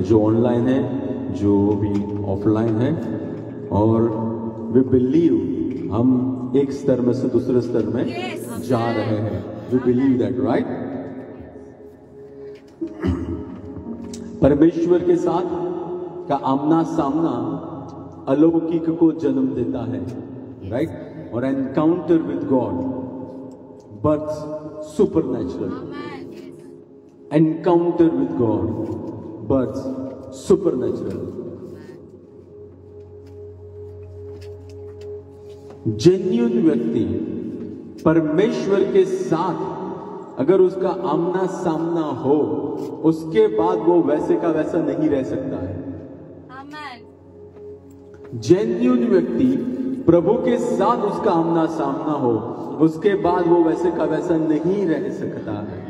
जो ऑनलाइन है, जो भी ऑफलाइन है, और वी बिलीव हम एक स्तर में से दूसरे स्तर में जा रहे हैं। We believe that, right? परमेश्वर के साथ का आमना सामना अलौकिक को जन्म देता है, राइट? और encounter with God birth supernatural. Encounter with God birth supernatural. Genuine व्यक्ति परमेश्वर के साथ अगर उसका आमना सामना हो, उसके बाद वो वैसे का वैसा नहीं रह सकता है। जेन्युइन व्यक्ति प्रभु के साथ उसका आमना सामना हो, उसके बाद वो वैसे का वैसा नहीं रह सकता है।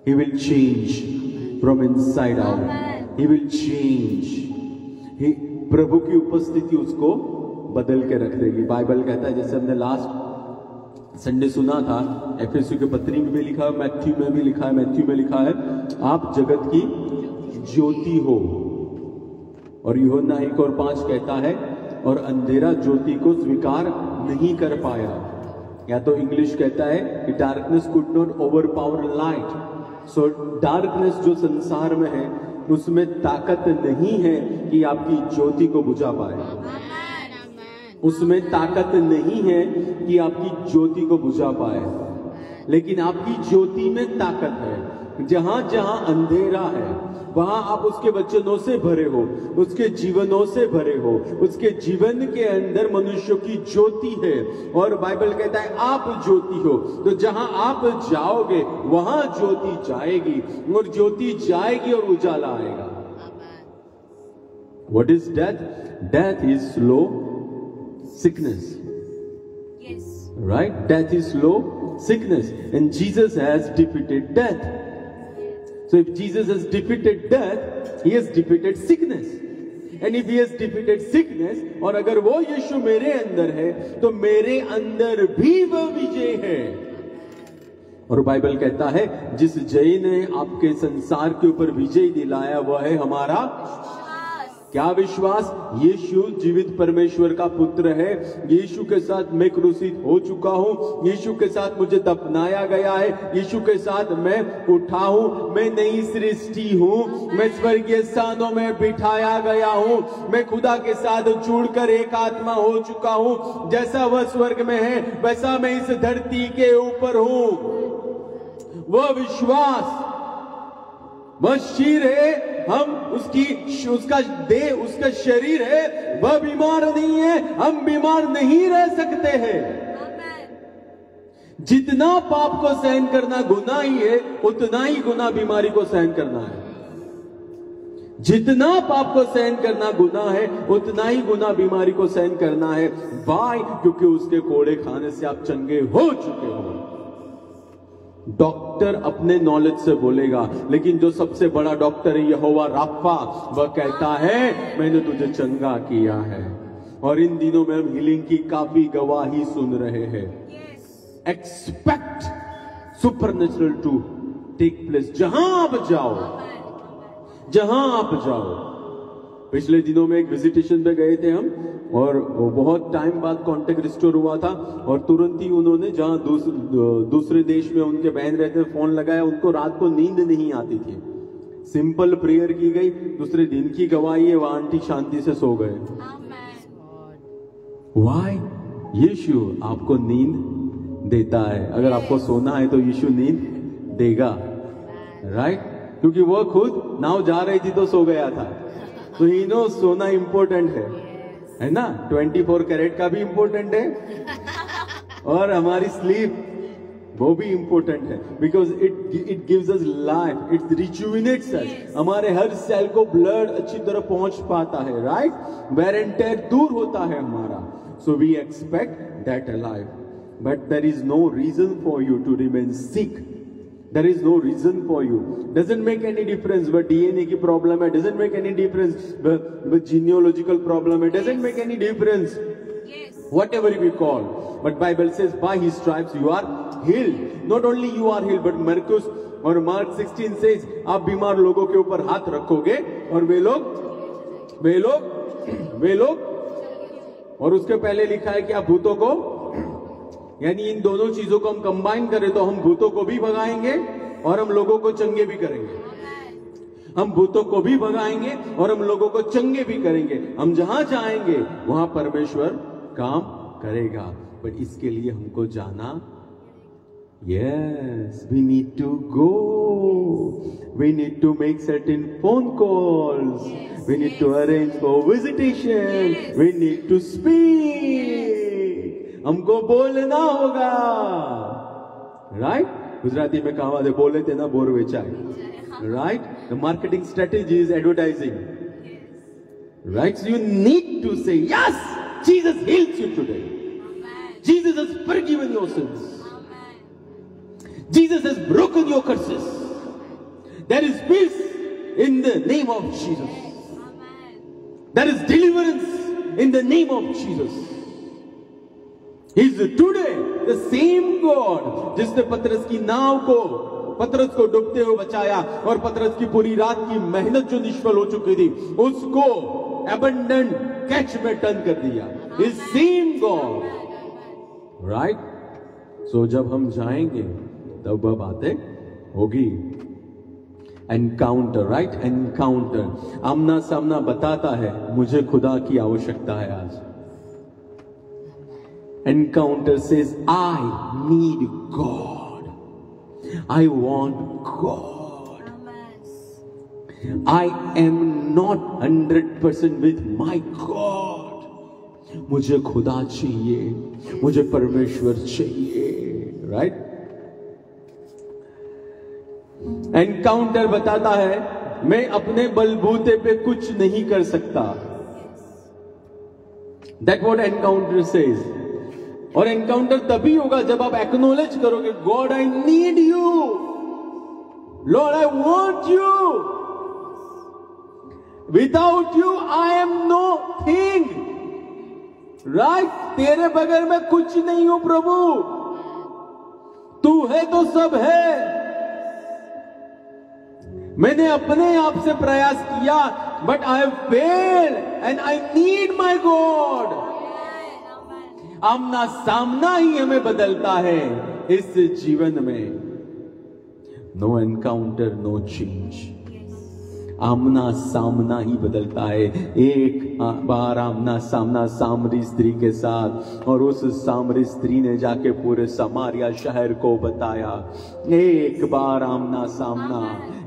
He will change from inside out. He will change. प्रभु की उपस्थिति उसको बदल के रख देगी। बाइबल कहता है, जैसे हमने लास्ट संडे सुना था, एफएससी के पत्री में भी लिखा है, मैथ्यू में भी लिखा है, मैथ्यू में लिखा है, आप जगत की ज्योति हो। और यूहन्ना 1:5 कहता है, और अंधेरा ज्योति को स्वीकार नहीं कर पाया। या तो इंग्लिश कहता है कि darkness could not overpower light. So darkness जो संसार में है, उसमें ताकत नहीं है कि आपकी ज्योति को बुझा पाए। उसमें ताकत नहीं है कि आपकी ज्योति को बुझा पाए, लेकिन आपकी ज्योति में ताकत है। जहां जहां अंधेरा है, वहां आप उसके वचनों से भरे हो, उसके जीवनों से भरे हो, उसके जीवन के अंदर मनुष्य की ज्योति है। और बाइबल कहता है आप ज्योति हो, तो जहां आप जाओगे वहां ज्योति जाएगी, और ज्योति जाएगी और उजाला आएगा। What is death? Death is slow sickness. Yes. Right? Death is slow sickness, and Jesus has defeated death. So if Jesus has defeated death, he has defeated sickness. And if he has defeated sickness, और अगर वो यीशु मेरे अंदर है, तो मेरे अंदर भी वो विजय है। और बाइबल कहता है, जिस जय ने आपके संसार के ऊपर विजय दिलाया, वह है हमारा क्या विश्वास? यीशु जीवित परमेश्वर का पुत्र है। यीशु के साथ मैं क्रूसित हो चुका हूं, यीशु के साथ मुझे दफनाया गया है, यीशु के साथ मैं उठा हूं, मैं नई सृष्टि हूं, मैं स्वर्गीय स्थानों में बिठाया गया हूं, मैं खुदा के साथ जुड़कर एक आत्मा हो चुका हूं। जैसा वह स्वर्ग में है, वैसा मैं इस धरती के ऊपर हूं। वह विश्वास, वह शीर है, हम उसका देह, उसका शरीर है, वह बीमार नहीं है, हम बीमार नहीं रह सकते हैं। जितना पाप को सहन करना गुनाह ही है, उतना ही गुनाह बीमारी को सहन करना है। जितना पाप को सहन करना गुनाह है, उतना ही गुनाह बीमारी को सहन करना है। वाई? क्योंकि उसके कोड़े खाने से आप चंगे हो चुके हो। डॉक्टर अपने नॉलेज से बोलेगा, लेकिन जो सबसे बड़ा डॉक्टर है यहोवा राफा, वह कहता है मैंने तुझे चंगा किया है। और इन दिनों में हम हीलिंग की काफी गवाही सुन रहे हैं। Expect supernatural to take place जहां आप जाओ, जहां आप जाओ। पिछले दिनों में एक विजिटेशन पे गए थे हम, और बहुत टाइम बाद कांटेक्ट रिस्टोर हुआ था, और तुरंत ही उन्होंने जहां दूसरे देश में उनके बहन रहते फोन लगाया। उनको रात को नींद नहीं आती थी, सिंपल प्रेयर की गई, दूसरे दिन की गवाही है, वहां आंटी शांति से सो गए। वाई? यीशु आपको नींद देता है। अगर आपको सोना है तो यीशु नींद देगा, राइट? क्योंकि वो खुद नाव जा रही थी तो सो गया था। तो ही नो सोना इंपॉर्टेंट है ना? 24 कैरेट का भी इंपॉर्टेंट है, और हमारी स्लीप वो भी इंपॉर्टेंट है, because it gives us life, it rejuvenates us. हमारे हर सेल को ब्लड अच्छी तरह पहुंच पाता है, राइट? वेयर एंड टेयर दूर होता है हमारा। So we expect that life, but there is no reason for you to remain sick. There is no reason for you. Doesn't make any difference वह DNA की प्रॉब्लम है, doesn't make any difference वह genealogical problem है, doesn't make any difference. Yes. whatever we call. But Bible says by his stripes you are healed. Not only you are healed, but Marcus और Mark 16 says आप बीमार लोगों के ऊपर हाथ रखोगे और वे लोग और उसके पहले लिखा है कि आप भूतों को, यानी इन दोनों चीजों को हम कंबाइन करें तो हम भूतों को भी भगाएंगे और हम लोगों को चंगे भी करेंगे। हम भूतों को भी भगाएंगे और हम लोगों को चंगे भी करेंगे। हम जहां जाएंगे वहां परमेश्वर काम करेगा। बट इसके लिए हमको जाना, yes, we need to go. We need to make certain phone calls. We need to arrange for visitation. We need to speak. हमको बोलना होगा, right? गुजराती में कहावत है, बोले थे ना bore वेचाए, right? The marketing strategy is advertising, right? So you need to say, yes, Jesus heals you today. Jesus has forgiven your sins. Jesus has broken your curses. There is peace in the name of Jesus. There is deliverance in the name of Jesus. He is today the same God जिसने पतरस की नाव को, पतरस को डूबते हुए बचाया और पतरस की पूरी रात की मेहनत जो निष्फल हो चुकी थी उसको abundant catch में टर्न कर दिया. He is same God, right? So जब हम जाएंगे तब वह बातें होगी. Encounter, right? एनकाउंटर, आमना सामना बताता है मुझे खुदा की आवश्यकता है आज. Encounter says I need God, I want God, I am not 100% with my God. मुझे खुदा चाहिए, मुझे परमेश्वर चाहिए, राइट? एनकाउंटर बताता है मैं अपने बलबूते पे कुछ नहीं कर सकता. That what encounter says. और एनकाउंटर तभी होगा जब आप एक्नॉलेज करोगे, God I need you, Lord I want you, without you I am nothing, right? तेरे बगैर मैं कुछ नहीं हूं प्रभु, तू है तो सब है. मैंने अपने आप से प्रयास किया but I have failed and I need my God. आमना सामना ही हमें बदलता है इस जीवन में. No encounter no change. आमना सामना ही बदलता है. एक बार आमना सामना सामरी स्त्री के साथ, और उस सामरी स्त्री ने जाके पूरे समारिया शहर को बताया. एक बार आमना सामना,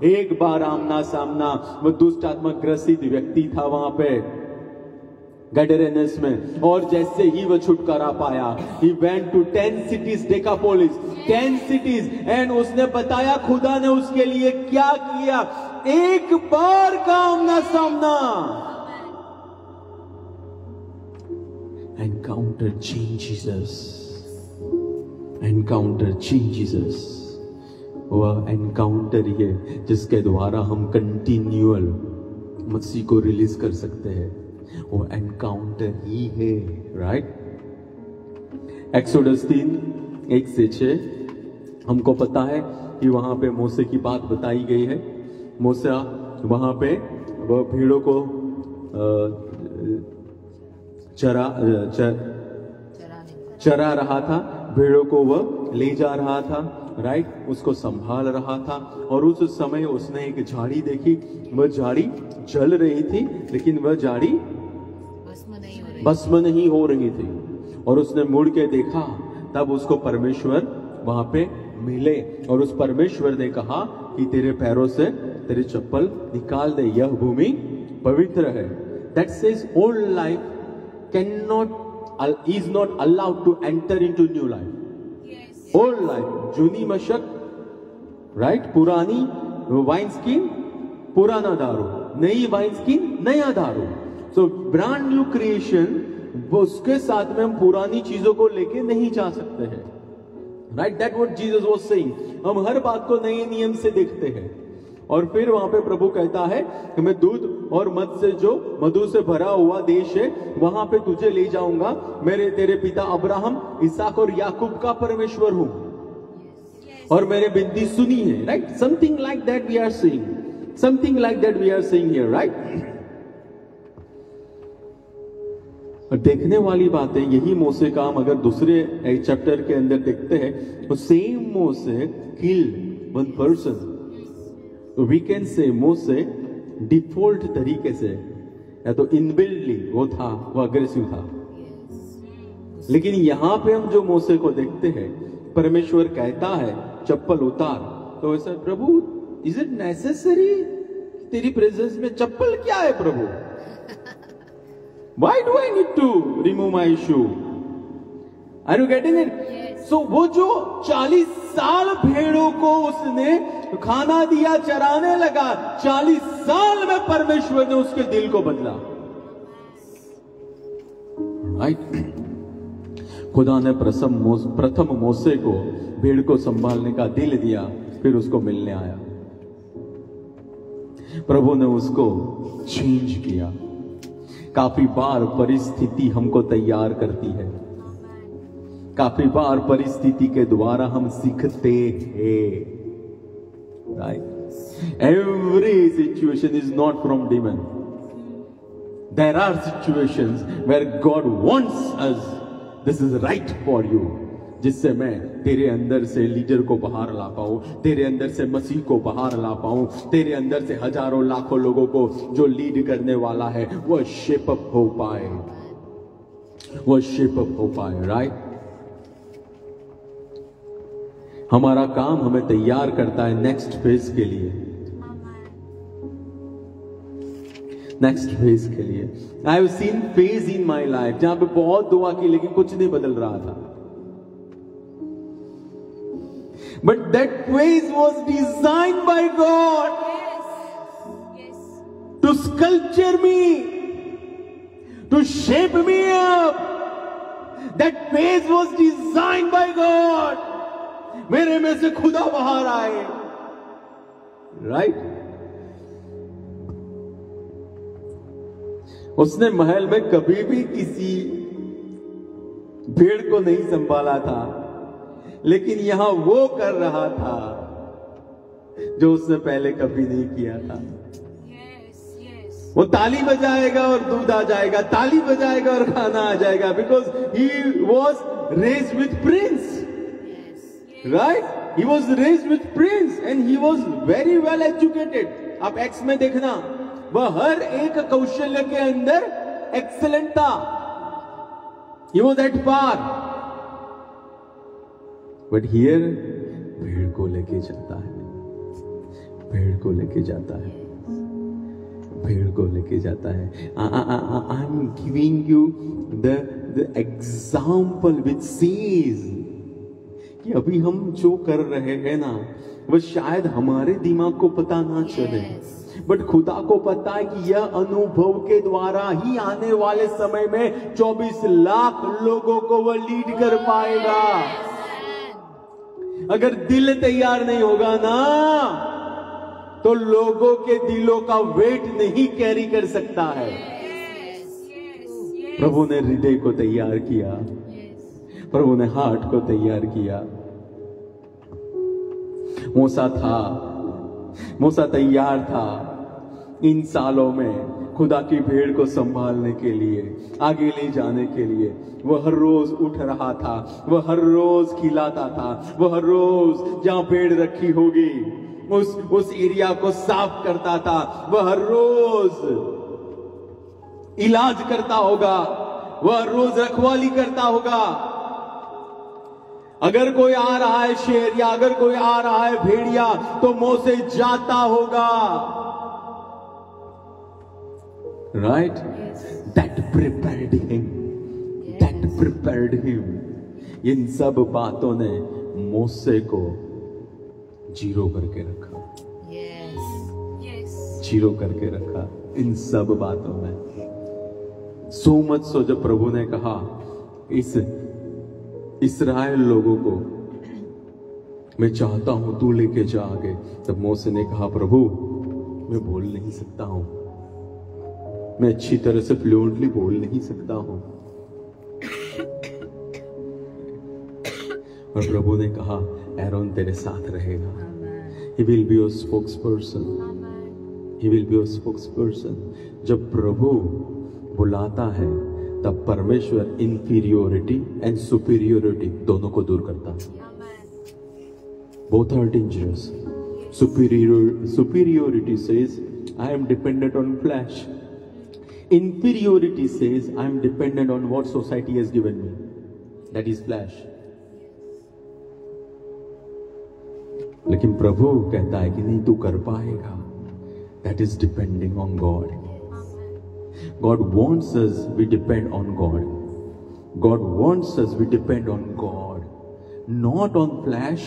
एक बार आमना सामना. वो दुष्ट आत्मा ग्रसित व्यक्ति था वहां पे गैडरेनस में, और जैसे ही वो छुटकारा पाया, he went to 10 cities, Decapolis, 10 cities, and उसने बताया खुदा ने उसके लिए क्या किया. एक बार का आमना सामना. एनकाउंटर चेंजेस अस. एनकाउंटर चेंजेस अस. वह एनकाउंटर ही है जिसके द्वारा हम कंटिन्यूअल मसीह को रिलीज कर सकते हैं. वो एनकाउंटर ही है, राइट? एक्सोडस 3:1-6 हमको पता है कि वहां पे मूसा की बात बताई गई है. मूसा वहां पे वह भीड़ों को चरा रहा था, भीड़ों को वह ले जा रहा था, राइट? उसको संभाल रहा था. और उस समय उसने एक झाड़ी देखी. वह झाड़ी जल रही थी लेकिन वह झाड़ी भस्म नहीं हो रही थी. और उसने मुड़ के देखा, तब उसको परमेश्वर वहां पे मिले, और उस परमेश्वर ने कहा कि तेरे पैरों से तेरी चप्पल निकाल दे, यह भूमि पवित्र है. That says old life is not allowed to enter into new life. Old life, Juni मशक, right? पुरानी वाइन स्किन, पुराना दारू, नई वाइन स्किन, नया दारू. सो ब्रांड न्यू क्रिएशन, उसके साथ में हम पुरानी चीजों को लेके नहीं जा सकते हैं, right? That what Jesus was saying. हम हर बात को नए नियम से देखते हैं. और फिर वहां पे प्रभु कहता है कि मैं दूध और मध से जो मधु से भरा हुआ देश है वहां पे तुझे ले जाऊंगा। मेरे तेरे पिता अब्राहम, इसहाक और याकूब का परमेश्वर हूं और मैंने विनती सुनी है। Right, something like that we are seeing, something like that we are seeing here, right. देखने वाली बात है, यही मोसे का हम अगर दूसरे चैप्टर के अंदर देखते हैं तो same Moses killed one person. We can say Moses default तरीके से या तो इनबिल्डली वो था, वो अग्रेसिव था। लेकिन यहां पे हम जो मोसे को देखते हैं, परमेश्वर कहता है चप्पल उतार, तो ऐसा प्रभु इज इट नेसेसरी, तेरी प्रेजेंस में चप्पल क्या है प्रभु? Why do I need to remove my shoe? Are you getting it? Yes. So वो जो 40 साल भेड़ों को उसने खाना दिया, चराने लगा, 40 साल में परमेश्वर ने उसके दिल को बदला। राइट, खुदा ने प्रथम मोसे को भेड़ को संभालने का दिल दिया, फिर उसको मिलने आया। प्रभु ने उसको चेंज किया। काफी बार परिस्थिति हमको तैयार करती है, काफी बार परिस्थिति के द्वारा हम सीखते हैं। Right, every situation is not from demon. There are situations where God wants us, this is right for you, जिससे मैं तेरे अंदर से लीडर को बाहर ला पाऊं, तेरे अंदर से मसीह को बाहर ला पाऊं, तेरे अंदर से हजारों लाखों लोगों को जो लीड करने वाला है वो शेप अप हो पाए, वो शेप अप हो पाए। राइट, हमारा काम हमें तैयार करता है नेक्स्ट फेज के लिए, नेक्स्ट फेज के लिए। I have seen phase in my life जहां पे बहुत दुआ की लेकिन कुछ नहीं बदल रहा था। But that phase was designed by God. Yes. To sculpture me, to shape me up. That phase was designed by God. मेरे में से खुदा बाहर आए। Right? उसने महल में कभी भी किसी भेड़ को नहीं संभाला था, लेकिन यहां वो कर रहा था जो उसने पहले कभी नहीं किया था। वो ताली बजाएगा और दूध आ जाएगा, ताली बजाएगा और खाना आ जाएगा, because he was raised with Prince. Right, he was raised with Prince and he was very well educated. आप एक्स में देखना, वह हर एक कौशल्य के अंदर एक्सेलेंट था। He was at par. But here भेड़ को लेके जाता है, भेड़ को लेके जाता है, भेड़ को लेके जाता है। I am giving you the example which says कि अभी हम जो कर रहे हैं ना, वो शायद हमारे दिमाग को पता ना चले, बट खुदा को पता है कि यह अनुभव के द्वारा ही आने वाले समय में 24 लाख लोगों को वह लीड कर पाएगा। अगर दिल तैयार नहीं होगा ना, तो लोगों के दिलों का वेट नहीं कैरी कर सकता है। प्रभु ने हृदय को तैयार किया, प्रभु ने हार्ट को तैयार किया। मूसा तैयार था इन सालों में खुदा की भेड़ को संभालने के लिए, आगे ले जाने के लिए। वह हर रोज उठ रहा था, वह हर रोज खिलाता था, वह हर रोज जहां पेड़ रखी होगी उस एरिया को साफ करता था, वह हर रोज इलाज करता होगा, वह रोज रखवाली करता होगा। अगर कोई आ रहा है शेर या अगर कोई आ रहा है भेड़िया, तो मोसे जाता होगा। Right, that prepared him, that prepared him. इन सब बातों ने मोसे को जीरो करके रखा, जीरो करके रखा इन सब बातों में। सो मच सो जब प्रभु ने कहा इस इस्राएल लोगों को मैं चाहता हूं तू लेके जा आगे। तब मूसा ने कहा, प्रभु मैं बोल नहीं सकता हूं, मैं अच्छी तरह से फ्लुएंटली बोल नहीं सकता हूं। और प्रभु ने कहा, एरोन तेरे साथ रहेगा। He will be your spokesperson. He will be your spokesperson. जब प्रभु बुलाता है तब परमेश्वर इंफीरियोरिटी एंड सुपीरियोरिटी दोनों को दूर करता है। Both are dangerous. Superiority says, I am dependent on flesh. Inferiority says, I am dependent on what society has given me. That is flesh. लेकिन प्रभु कहता है कि नहीं, तू कर पाएगा। That is depending on God. God wants us we depend on God. God wants us we depend on God, not on flesh,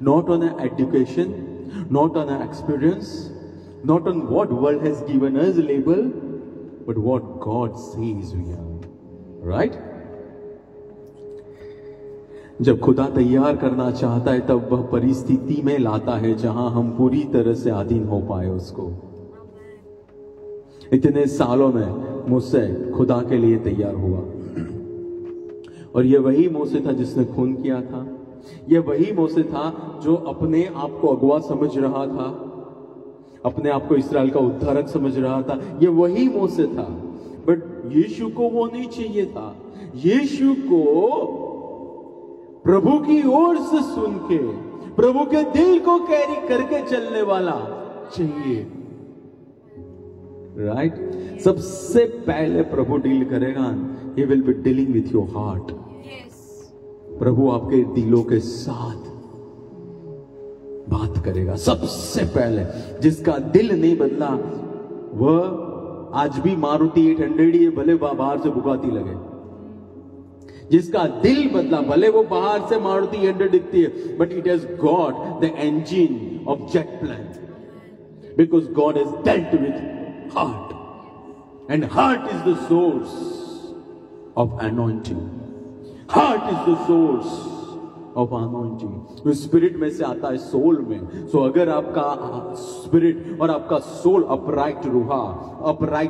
not on an education, not on an experience, not on what world has given us label, but what God says we are. Right? जब खुदा तैयार करना चाहता है तब वह परिस्थिति में लाता है जहां हम पूरी तरह से अधीन हो पाए उसको। इतने सालों में मूसा खुदा के लिए तैयार हुआ, और ये वही मूसा था जिसने खून किया था। ये वही मूसा था जो अपने आप को अगुआ समझ रहा था, अपने आप को इस्राएल का उद्धारक समझ रहा था। ये वही मूसा था। बट यीशु को वो नहीं चाहिए था। यीशु को प्रभु की ओर से सुन के प्रभु के दिल को कैरी करके चलने वाला चाहिए। राइट? सबसे पहले प्रभु डील करेगा, he will be dealing with your heart. प्रभु आपके दिलों के साथ बात करेगा सबसे पहले। जिसका दिल नहीं बदला वह आज भी मारुति 800 ही भले बाहर से बुगाती लगे। जिसका दिल बदला भले वो बाहर से मारुति 800 दिखती है, but it has got the engine of jet plane, because God has dealt with heart, and heart is the source of anointing. Heart is the source of anointing. Spirit में से आता है सोल में। सो अगर आपका स्पिरिट और आपका soul upright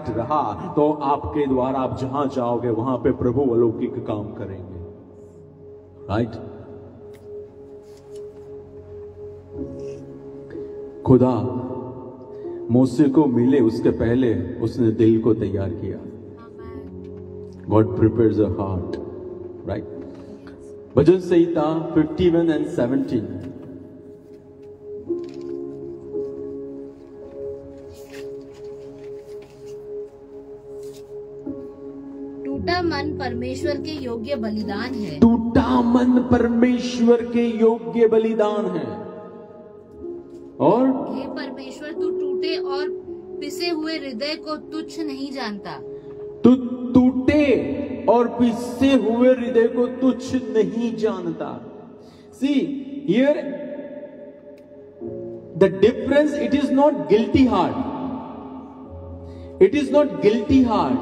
रहा तो आपके द्वारा आप जहां जाओगे वहां पे प्रभु अलौकिक काम करेंगे। राइट? खुदा मूसा को मिले उसके पहले उसने दिल को तैयार किया। God prepares a heart. Right? Bhajan Samhita 51 and 17। टूटा मन परमेश्वर के योग्य बलिदान है। टूटा मन परमेश्वर के योग्य बलिदान है। और हे परमेश्वर, तू टूटे और पिसे हुए हृदय को तुच्छ नहीं जानता। तू टूटे और पिसे हुए हृदय को तुच्छ नहीं जानता। See here the difference, it is not guilty heart. It is not guilty heart.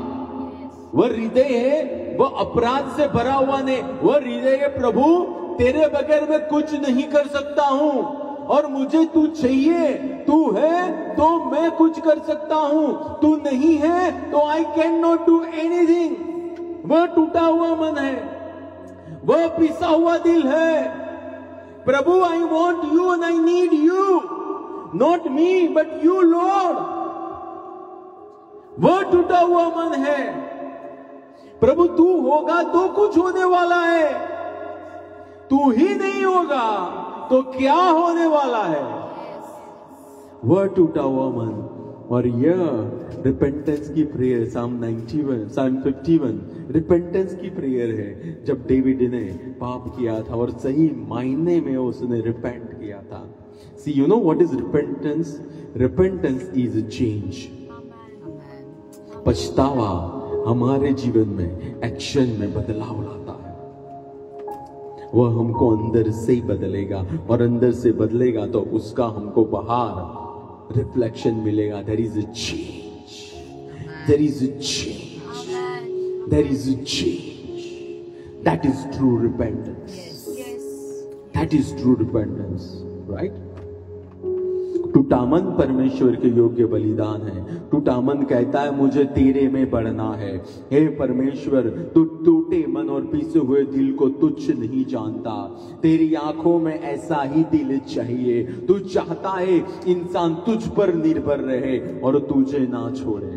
वह हृदय है, वह अपराध से भरा हुआ नहीं। वह हृदय है, प्रभु तेरे बगैर मैं कुछ नहीं कर सकता हूं और मुझे तू चाहिए। तू है तो मैं कुछ कर सकता हूं, तू नहीं है तो I can not do anything. वह टूटा हुआ मन है, वह पिसा हुआ दिल है। प्रभु, I want you and I need you, not me but you Lord. वह टूटा हुआ मन है। प्रभु तू होगा तो कुछ होने वाला है, तू ही नहीं होगा तो क्या होने वाला है। वह टूटा हुआ मन। और यह रिपेंटेंस की प्रेयर, Psalm 51 रिपेंटेंस की प्रेयर है। जब डेविड ने पाप किया था और सही मायने में उसने रिपेंट किया था। See, you know what is repentance? Repentance is a change. पछतावा हमारे जीवन में एक्शन में बदलाव लाता है। वह हमको अंदर से ही बदलेगा और अंदर से बदलेगा तो उसका हमको बाहर रिफ्लेक्शन मिलेगा। There is a change. There is a change. There is a change. That is true repentance. That is true dependence, right? टूटामन परमेश्वर के योग्य बलिदान है। टूटामन कहता है मुझे तेरे में बढ़ना है। हे परमेश्वर, तू टूटे मन और पीसे हुए दिल को तुच्छ नहीं जानता। तेरी आंखों में ऐसा ही दिल चाहिए। तू चाहता है इंसान तुझ पर निर्भर रहे और तुझे ना छोड़े।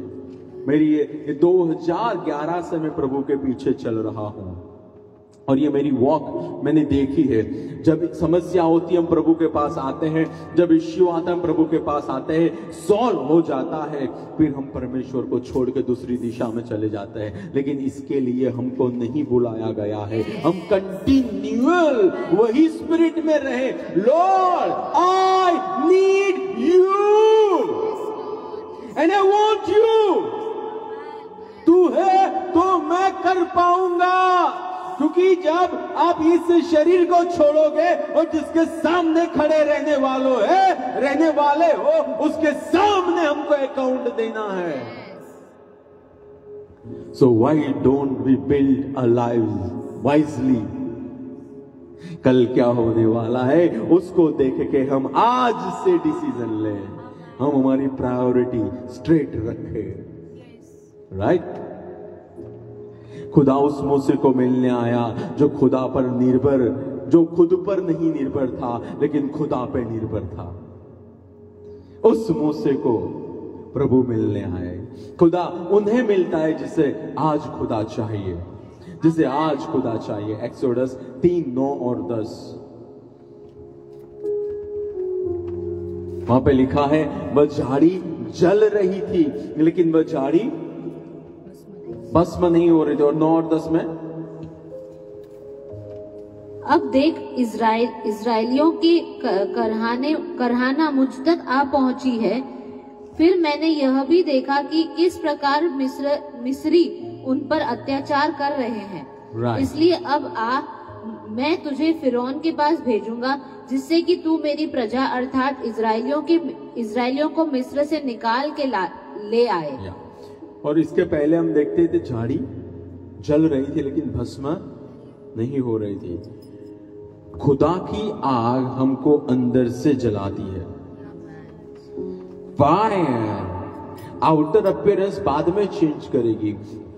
मेरी ये 2011 से मैं प्रभु के पीछे चल रहा हूं और ये मेरी वॉक मैंने देखी है। जब समस्या होती है हम प्रभु के पास आते हैं, जब इश्यू आता है हम प्रभु के पास आते हैं, सॉल्व हो जाता है, फिर हम परमेश्वर को छोड़ के दूसरी दिशा में चले जाते हैं। लेकिन इसके लिए हमको नहीं बुलाया गया है। हम कंटिन्यूअल वही स्पिरिट में रहे। Lord, I need you and I want you. तू है तो मैं कर पाऊंगा, क्योंकि जब आप इस शरीर को छोड़ोगे और जिसके सामने खड़े रहने वाले हो, उसके सामने हमको अकाउंट देना है। So why don't we build our lives wisely? कल क्या होने वाला है उसको देख के हम आज से डिसीजन लें। हम हमारी प्रायोरिटी स्ट्रेट रखें, राइट? खुदा उस मूसे को मिलने आया जो खुदा पर निर्भर, जो खुद पर नहीं निर्भर था लेकिन खुदा पे निर्भर था। उस मूसे को प्रभु मिलने आए। खुदा उन्हें मिलता है जिसे आज खुदा चाहिए, जिसे आज खुदा चाहिए। एक्सोडस 3:9 और 10 वहां पे लिखा है, वह झाड़ी जल रही थी लेकिन वह झाड़ी भस्म नहीं हो रही थी। और 9 और 10 में, अब देख इजराइलियों की करहाना मुझ तक आ पहुंची है। फिर मैंने यह भी देखा कि किस प्रकार मिस्री उन पर अत्याचार कर रहे हैं। इसलिए अब मैं तुझे फिरौन के पास भेजूंगा, जिससे कि तू मेरी प्रजा अर्थात इजराइलियों को मिस्र से निकाल के ले आए। और इसके पहले हम देखते थे झाड़ी जल रही थी लेकिन भस्म नहीं हो रही थी। खुदा की आग हमको अंदर से जलाती है। फायर आउटर अपीयरेंस बाद में चेंज करेगी,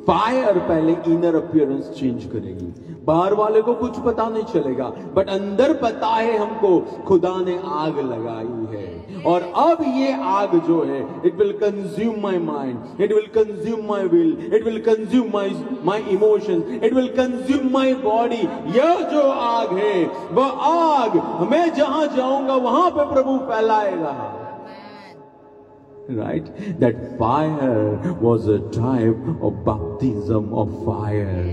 फायर पहले इनर अपीयरेंस चेंज करेगी। बाहर वाले को कुछ पता नहीं चलेगा, बट अंदर पता है हमको खुदा ने आग लगाई है। और अब ये आग जो है, it will consume my mind, it will consume my will, it will consume my emotions, it will consume my body. यह जो आग है वह आग मैं जहां जाऊंगा वहां पे प्रभु फैलाएगा। Right? That fire was a type of baptism of fire.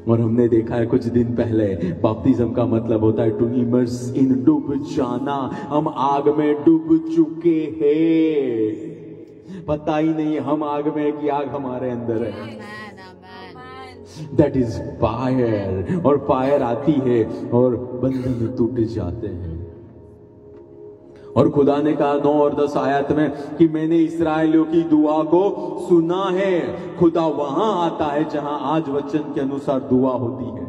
और हमने देखा है कुछ दिन पहले, बपतिस्म का मतलब होता है टू इमर्स इन, डूब जाना। हम आग में डूब चुके हैं, पता ही नहीं हम आग में है कि आग हमारे अंदर है। That is fire. और फायर आती है और बंधन टूट जाते हैं। और खुदा ने कहा 9 और 10 आयत में कि मैंने इस्राएलियों की दुआ को सुना है। खुदा वहां आता है जहां आज वचन के अनुसार दुआ होती है।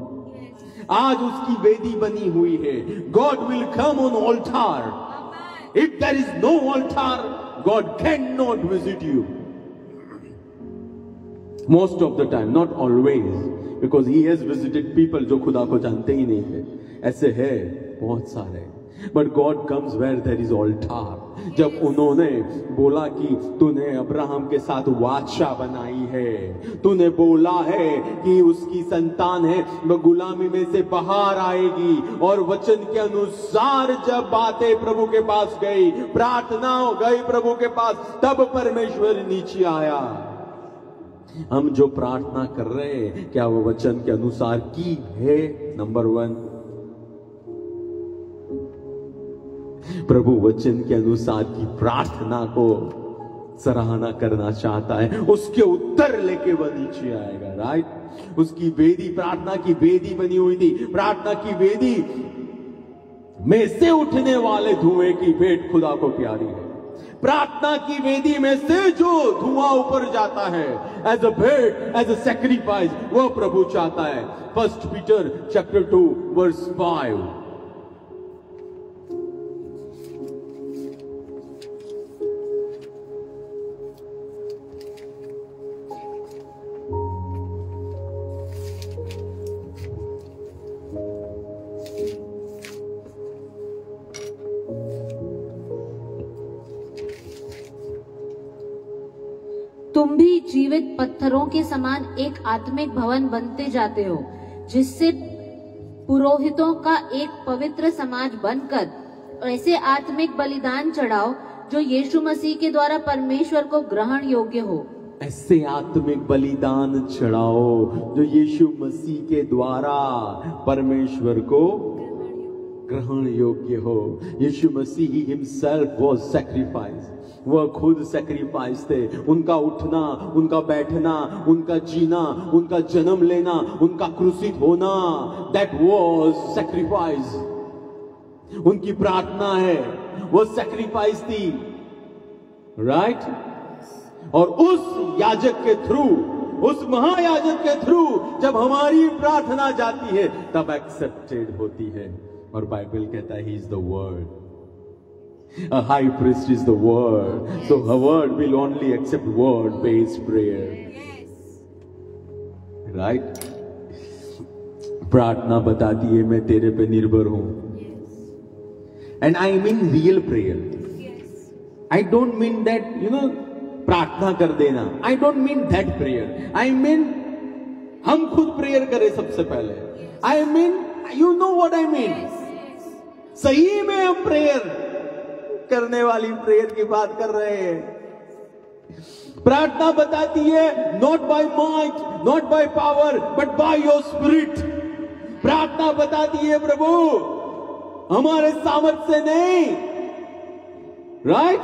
आज उसकी वेदी बनी हुई है। God will come on altar. If there is no altar, God can not visit you. Most of the time, not always, because he has visited people जो खुदा को जानते ही नहीं थे। ऐसे है बहुत सारे। But God comes where there is altar. जब उन्होंने बोला कि तूने अब्राहम के साथ वाचा बनाई है, तूने बोला है कि उसकी संतान है वह गुलामी में से बाहर आएगी, और वचन के अनुसार जब बातें प्रभु के पास गई, प्रार्थना गई प्रभु के पास, तब परमेश्वर नीचे आया। हम जो प्रार्थना कर रहे हैं क्या वो वचन के अनुसार की है? नंबर 1, प्रभु वचन के अनुसार की प्रार्थना को सराहना करना चाहता है। उसके उत्तर लेके वह नीचे आएगा, राइट? उसकी वेदी, प्रार्थना की वेदी बनी हुई थी। प्रार्थना की वेदी में से उठने वाले धुएं की भेंट खुदा को प्यारी है। प्रार्थना की वेदी में से जो धुआं ऊपर जाता है एज अ भेंट, एज अ सैक्रिफाइस, वो प्रभु चाहता है। 1 पीटर चैप्टर 2 वर्स 5। तुम भी जीवित पत्थरों के समान एक आत्मिक भवन बनते जाते हो, जिससे पुरोहितों का एक पवित्र समाज बनकर ऐसे आत्मिक बलिदान चढ़ाओ जो यीशु मसीह के द्वारा परमेश्वर को ग्रहण योग्य हो। ऐसे आत्मिक बलिदान चढ़ाओ जो यीशु मसीह के द्वारा परमेश्वर को ग्रहण योग्य हो। यीशु मसीह ही हिमसेल्फ वाज सैक्रिफाइस, वह खुद सैक्रिफाइस थे। उनका उठना, उनका बैठना, उनका जीना, उनका जन्म लेना, उनका क्रूसित होना, दैट वाज सैक्रिफाइस। उनकी प्रार्थना है, वो सैक्रिफाइस थी, राइट? और उस याजक के थ्रू, उस महायाजक के थ्रू जब हमारी प्रार्थना जाती है तब एक्सेप्टेड होती है। और बाइबल कहता है he is the word, a high priest is the word, so a word will only accept word based prayer, right? प्रार्थना बताती है मैं तेरे पे निर्भर हूं, and I mean real prayer. I don't mean that, प्रार्थना कर देना, I don't mean that prayer. I mean हम खुद प्रेयर करें सबसे पहले। I mean, you know what I mean? सही में हम प्रेयर करने वाली प्रेयर की बात कर रहे हैं। प्रार्थना बताती है not by might, not by power, but by your spirit. प्रार्थना बताती है प्रभु हमारे सामर्थ्य से नहीं, राइट,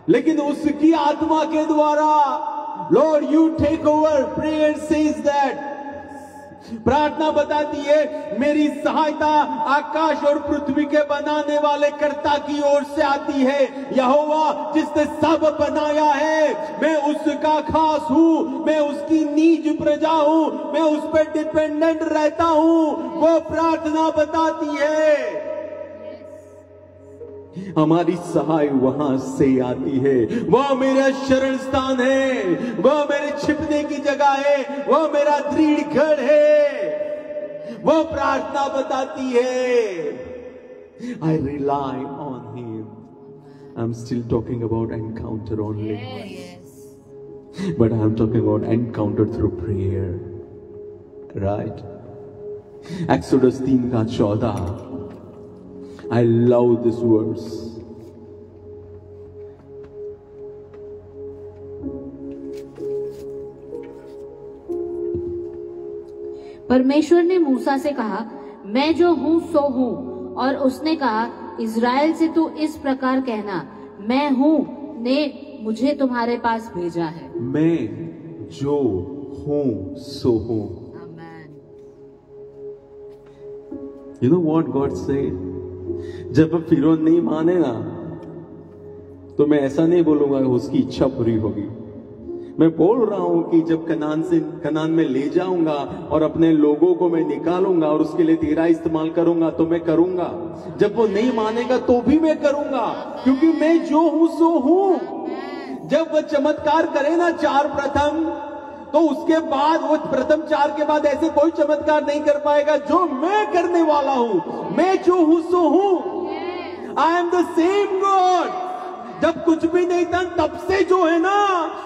लेकिन उसकी आत्मा के द्वारा। Lord you take over, prayer says that. प्रार्थना बताती है मेरी सहायता आकाश और पृथ्वी के बनाने वाले कर्ता की ओर से आती है। यहोवा जिसने सब बनाया है, मैं उसका खास हूं, मैं उसकी नीज प्रजा हूं, मैं उस पर डिपेंडेंट रहता हूं। वो प्रार्थना बताती है हमारी सहाय वहां से आती है। वह मेरा शरण स्थान है, वह मेरे छिपने की जगह है, वह मेरा दृढ़ घर है। वह प्रार्थना बताती है I rely on him. I'm still talking about encounter only. But I'm talking about encounter through prayer. Right? Exodus 3:14. I love this verse. परमेश्वर ने मूसा से कहा, मैं जो हूँ सो हूँ। और उसने कहा, इज़राइल से तू इस प्रकार कहना, मैं हूँ ने मुझे तुम्हारे पास भेजा है। मैं जो हूँ सो हूँ। You know what God said? जब फिरौन नहीं माने ना, तो मैं ऐसा नहीं बोलूंगा उसकी इच्छा पूरी होगी। मैं बोल रहा हूं कि जब कनान में ले जाऊंगा और अपने लोगों को मैं निकालूंगा और उसके लिए तेरा इस्तेमाल करूंगा, तो मैं करूंगा। जब वो नहीं मानेगा तो भी मैं करूंगा, क्योंकि मैं जो हूं सो हूं। जब वो चमत्कार करे ना 4 प्रथम, तो उसके बाद वो प्रथम 4 के बाद ऐसे कोई चमत्कार नहीं कर पाएगा जो मैं करने वाला हूं। मैं जो हूं सो हूं। I am the same God. जब कुछ भी नहीं था तब से जो है ना,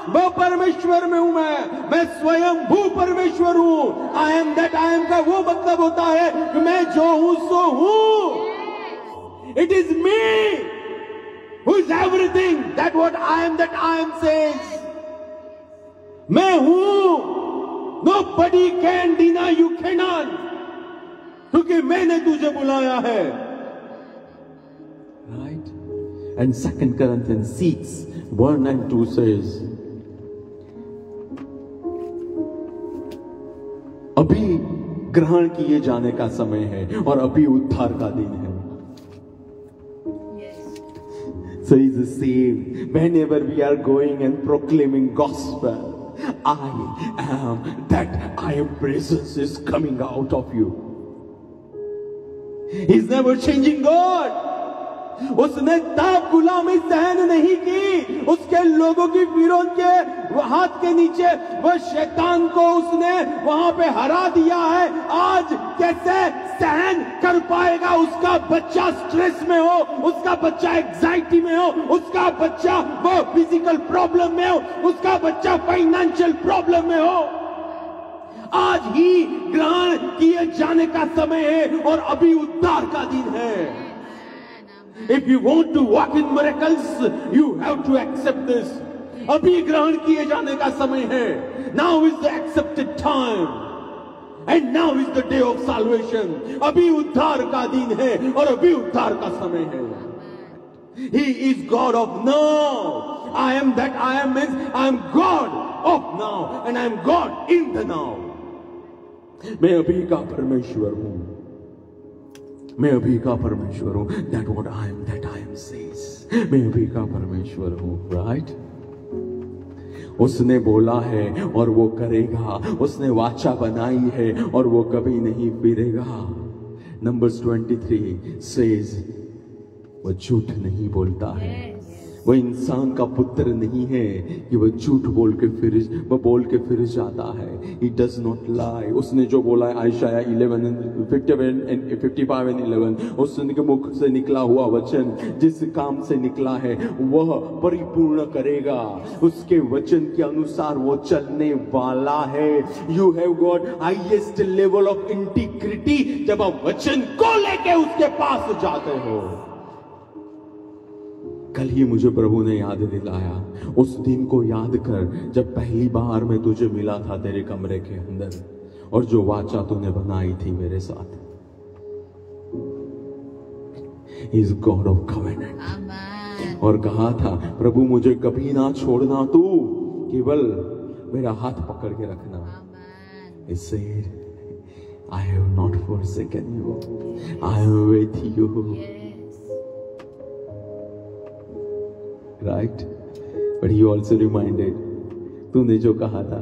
वो परमेश्वर में हूं। मैं स्वयं भू परमेश्वर हूं। आई एम दैट आई एम का वो मतलब होता है कि मैं जो हूं सो हूं। It is me who is everything, that what I am that I M says. मैं हूं। Nobody can deny, you cannot, क्योंकि मैंने तुझे बुलाया है। Right? And 2 Corinthians 6:1-2 says, अभी ग्रहण किए जाने का समय है और अभी उद्धार का दिन है। So it's the same. Whenever we are going and proclaiming gospel, I am that I am presence is coming out of you. He's never changing God. उसने तब गुलामी सहन नहीं की, उसके लोगों की फिरौन के हाथ के नीचे वह शैतान को उसने वहां पे हरा दिया है। आज कैसे सहन कर पाएगा? उसका बच्चा स्ट्रेस में हो, उसका बच्चा एंजाइटी में हो, उसका बच्चा वो फिजिकल प्रॉब्लम में हो, उसका बच्चा फाइनेंशियल प्रॉब्लम में हो। आज ही ग्रहण किए जाने का समय है और अभी उद्धार का दिन है। If you want to walk in miracles, you have to accept this. अभी ग्रहण किए जाने का समय है। Now is the accepted time, and now is the day of salvation. अभी उद्धार का दिन है और अभी उद्धार का समय है। He is God of now. I am that I am means I am God of now, and I am God in the now. मैं अभी का परमेश्वर हूँ। मैं अभी का परमेश्वर हूं। That what I am, that I am says. मैं अभी का परमेश्वर हूं, right? उसने बोला है और वो करेगा। उसने वाचा बनाई है और वो कभी नहीं फिरेगा। Numbers 23 says, वो झूठ नहीं बोलता है। वो इंसान का पुत्र नहीं है कि वो झूठ बोल के फिर जाता है। He does not lie. उसने जो बोला है आयशाया 55:11, उसके मुख से निकला हुआ वचन जिस काम से निकला है वह परिपूर्ण करेगा। उसके वचन के अनुसार वो चलने वाला है। You have got highest level of integrity जब आप वचन को लेके उसके पास जाते हो। कल ही मुझे प्रभु ने याद दिलाया, उस दिन को याद कर जब पहली बार मैं तुझे मिला था तेरे कमरे के अंदर और जो वाचा तूने बनाई थी मेरे साथ। He is God of covenant. और कहा था प्रभु मुझे कभी ना छोड़ना, तू केवल मेरा हाथ पकड़ के रखना। He said, I have not forsaken you. I am with you. Right? But he also reminded, तूने जो कहा था,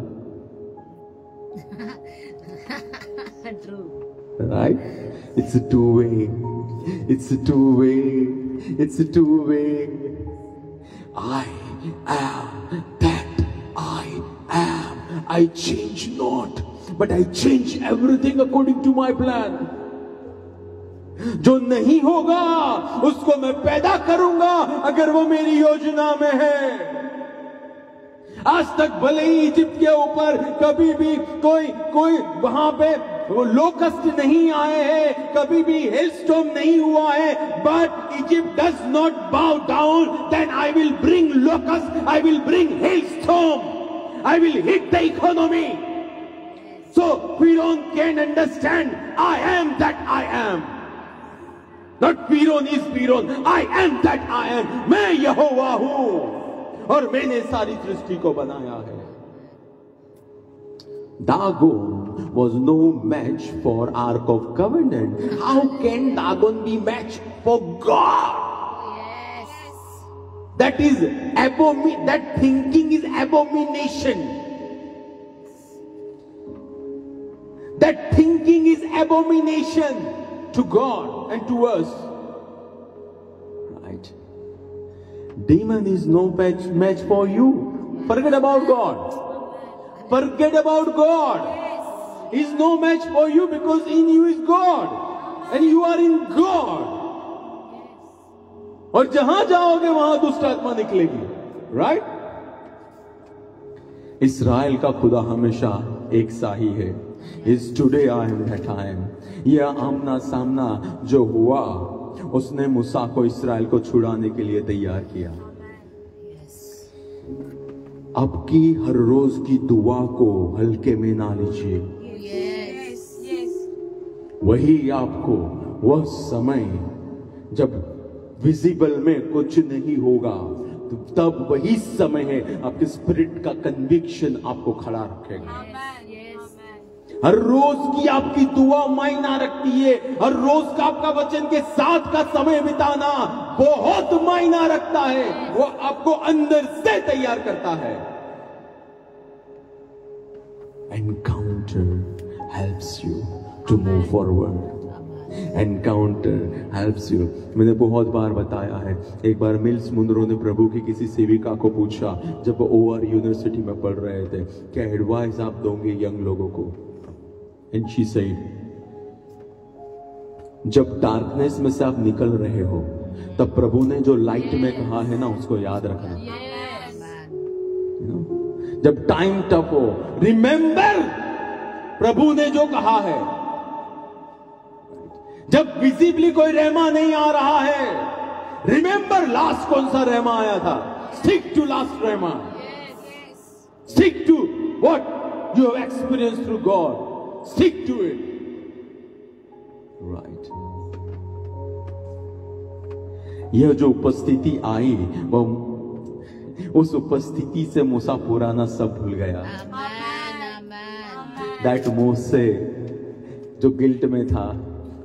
True. right? It's a two-way. It's a two-way. It's a two-way. I am that I am. I change not, but I change everything according to my plan. जो नहीं होगा उसको मैं पैदा करूंगा अगर वो मेरी योजना में है। आज तक भले ही इजिप्ट के ऊपर कभी भी कोई वहां पे वो लोकस्ट नहीं आए हैं, कभी भी हेलस्टॉर्म नहीं हुआ है, but Egypt does not bow down, then I will bring locust, I will bring hailstorm, I will hit the economy. So फिरौन can understand I am that I am. Not Firon is Firon. I am that I am. मैं यहोवा हूं और मैंने सारी सृष्टि को बनाया है। Dagon was no match for Ark of Covenant. How can Dagon be match for God? Yes. That thinking is abomination. That thinking is abomination to God and to us. Right? Demon is no match for you. Forget about God. Forget about God. He's no match for you because in you is God. And you are in God. और जहां जाओगे वहां दुष्ट आत्मा निकलेगी। Right? इस्राएल का खुदा हमेशा एक सा ही है। Is today I am that I am. यह आमना सामना जो हुआ उसने मूसा को इस्राएल को छुड़ाने के लिए तैयार किया। अब की हर रोज की दुआ को हल्के में ना लीजिए। वही आपको वह समय जब विजिबल में कुछ नहीं होगा तब वही समय है आपके स्पिरिट का कन्विक्शन आपको खड़ा रखेगा। हर रोज की आपकी दुआ मायना रखती है। हर रोज का आपका वचन के साथ का समय बिताना बहुत मायना रखता है। वो आपको अंदर से तैयार करता है। Encounter helps you to move forward. Encounter helps you. मैंने बहुत बार बताया है। एक बार मिल्स मुनरो ने प्रभु की किसी सेविका को पूछा, जब वो OR यूनिवर्सिटी में पढ़ रहे थे, क्या एडवाइस आप दोगे यंग लोगों को? एंड शी सेड, जब डार्कनेस में से आप निकल रहे हो तब प्रभु ने जो लाइट में कहा है ना, उसको याद रखना। जब टाइम टफ हो, रिमेंबर प्रभु ने जो कहा है। जब विजिबली कोई रहमा नहीं आ रहा है, रिमेंबर लास्ट कौन सा रहमा आया था। Stick to last rhema. Stick to what you have experience through God. Stick to it. Right. यह जो उपस्थिति आई, वह उस उपस्थिति से मूसा पुराना सब भूल गया। दैट मोसे जो गिल्ट में था,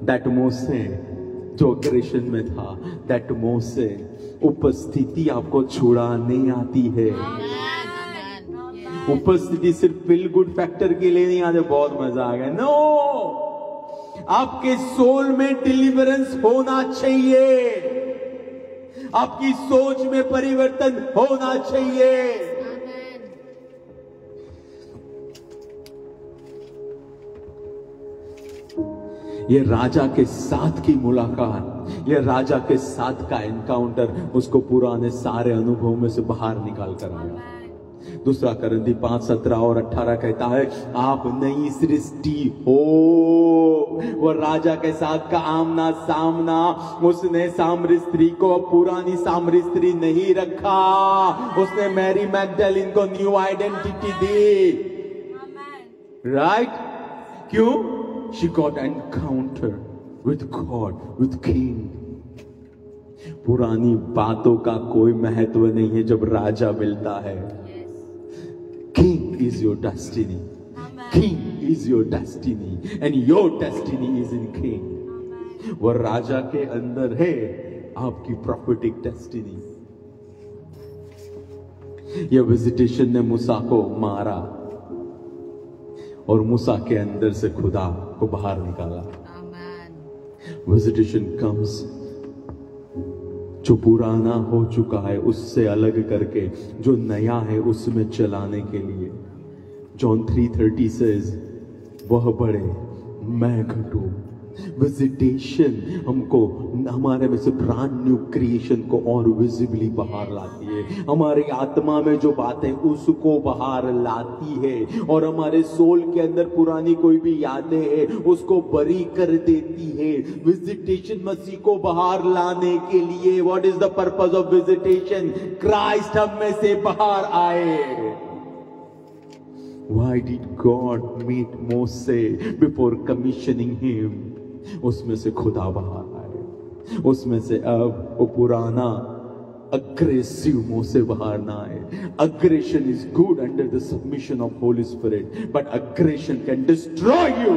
दैट मोसे जो अग्रेशन में था, दैट मोसे उपस्थिति आपको छुड़ाने आती है। उपस्थिति सिर्फ फील गुड फैक्टर के लिए नहीं आते, बहुत मजा आ गया। नो, आपके सोल में डिलीवरेंस होना चाहिए। आपकी सोच में परिवर्तन होना चाहिए। ये राजा के साथ की मुलाकात, ये राजा के साथ का एनकाउंटर उसको पुराने सारे अनुभव में से बाहर निकाल कर आया। दूसरा करंदी 5:17 और 18 कहता है, आप नई सृष्टि हो। वो राजा के साथ का आमना सामना, उसने सामरी स्त्री को पुरानी सामरी स्त्री नहीं रखा। उसने मैरी मैगडलिन को न्यू आइडेंटिटी दी। राइट? क्यों? She got encounter with God, with king. पुरानी बातों का कोई महत्व नहीं है जब राजा मिलता है। King is your destiny. King is your destiny. And your destiny is in King. वो राजा के अंदर है आपकी prophetic destiny. यह विजिटेशन ने मूसा को मारा और मूसा के अंदर से खुदा को बाहर निकाला। विजिटेशन comes जो पुराना हो चुका है उससे अलग करके जो नया है उसमें चलाने के लिए। जॉन 3:30 says, वह बढ़े मैं घटूं। विजिटेशन हमको हमारे में से ब्रांड न्यू क्रिएशन को और विजिबली बाहर लाती है। हमारी आत्मा में जो बातें उसको बाहर लाती है और हमारे सोल के अंदर पुरानी कोई भी यादें हैं उसको बरी कर देती है। विजिटेशन मसीह को बाहर लाने के लिए। What is the purpose of visitation? Christ हम में से बाहर आए। Why did God meet Moses before commissioning him? उसमें से खुदा बाहर आए। उसमें से अब वो पुराना अग्रेसिव मुंह से बाहर ना आए। Aggression is good under the submission of Holi spirit, but aggression can destroy you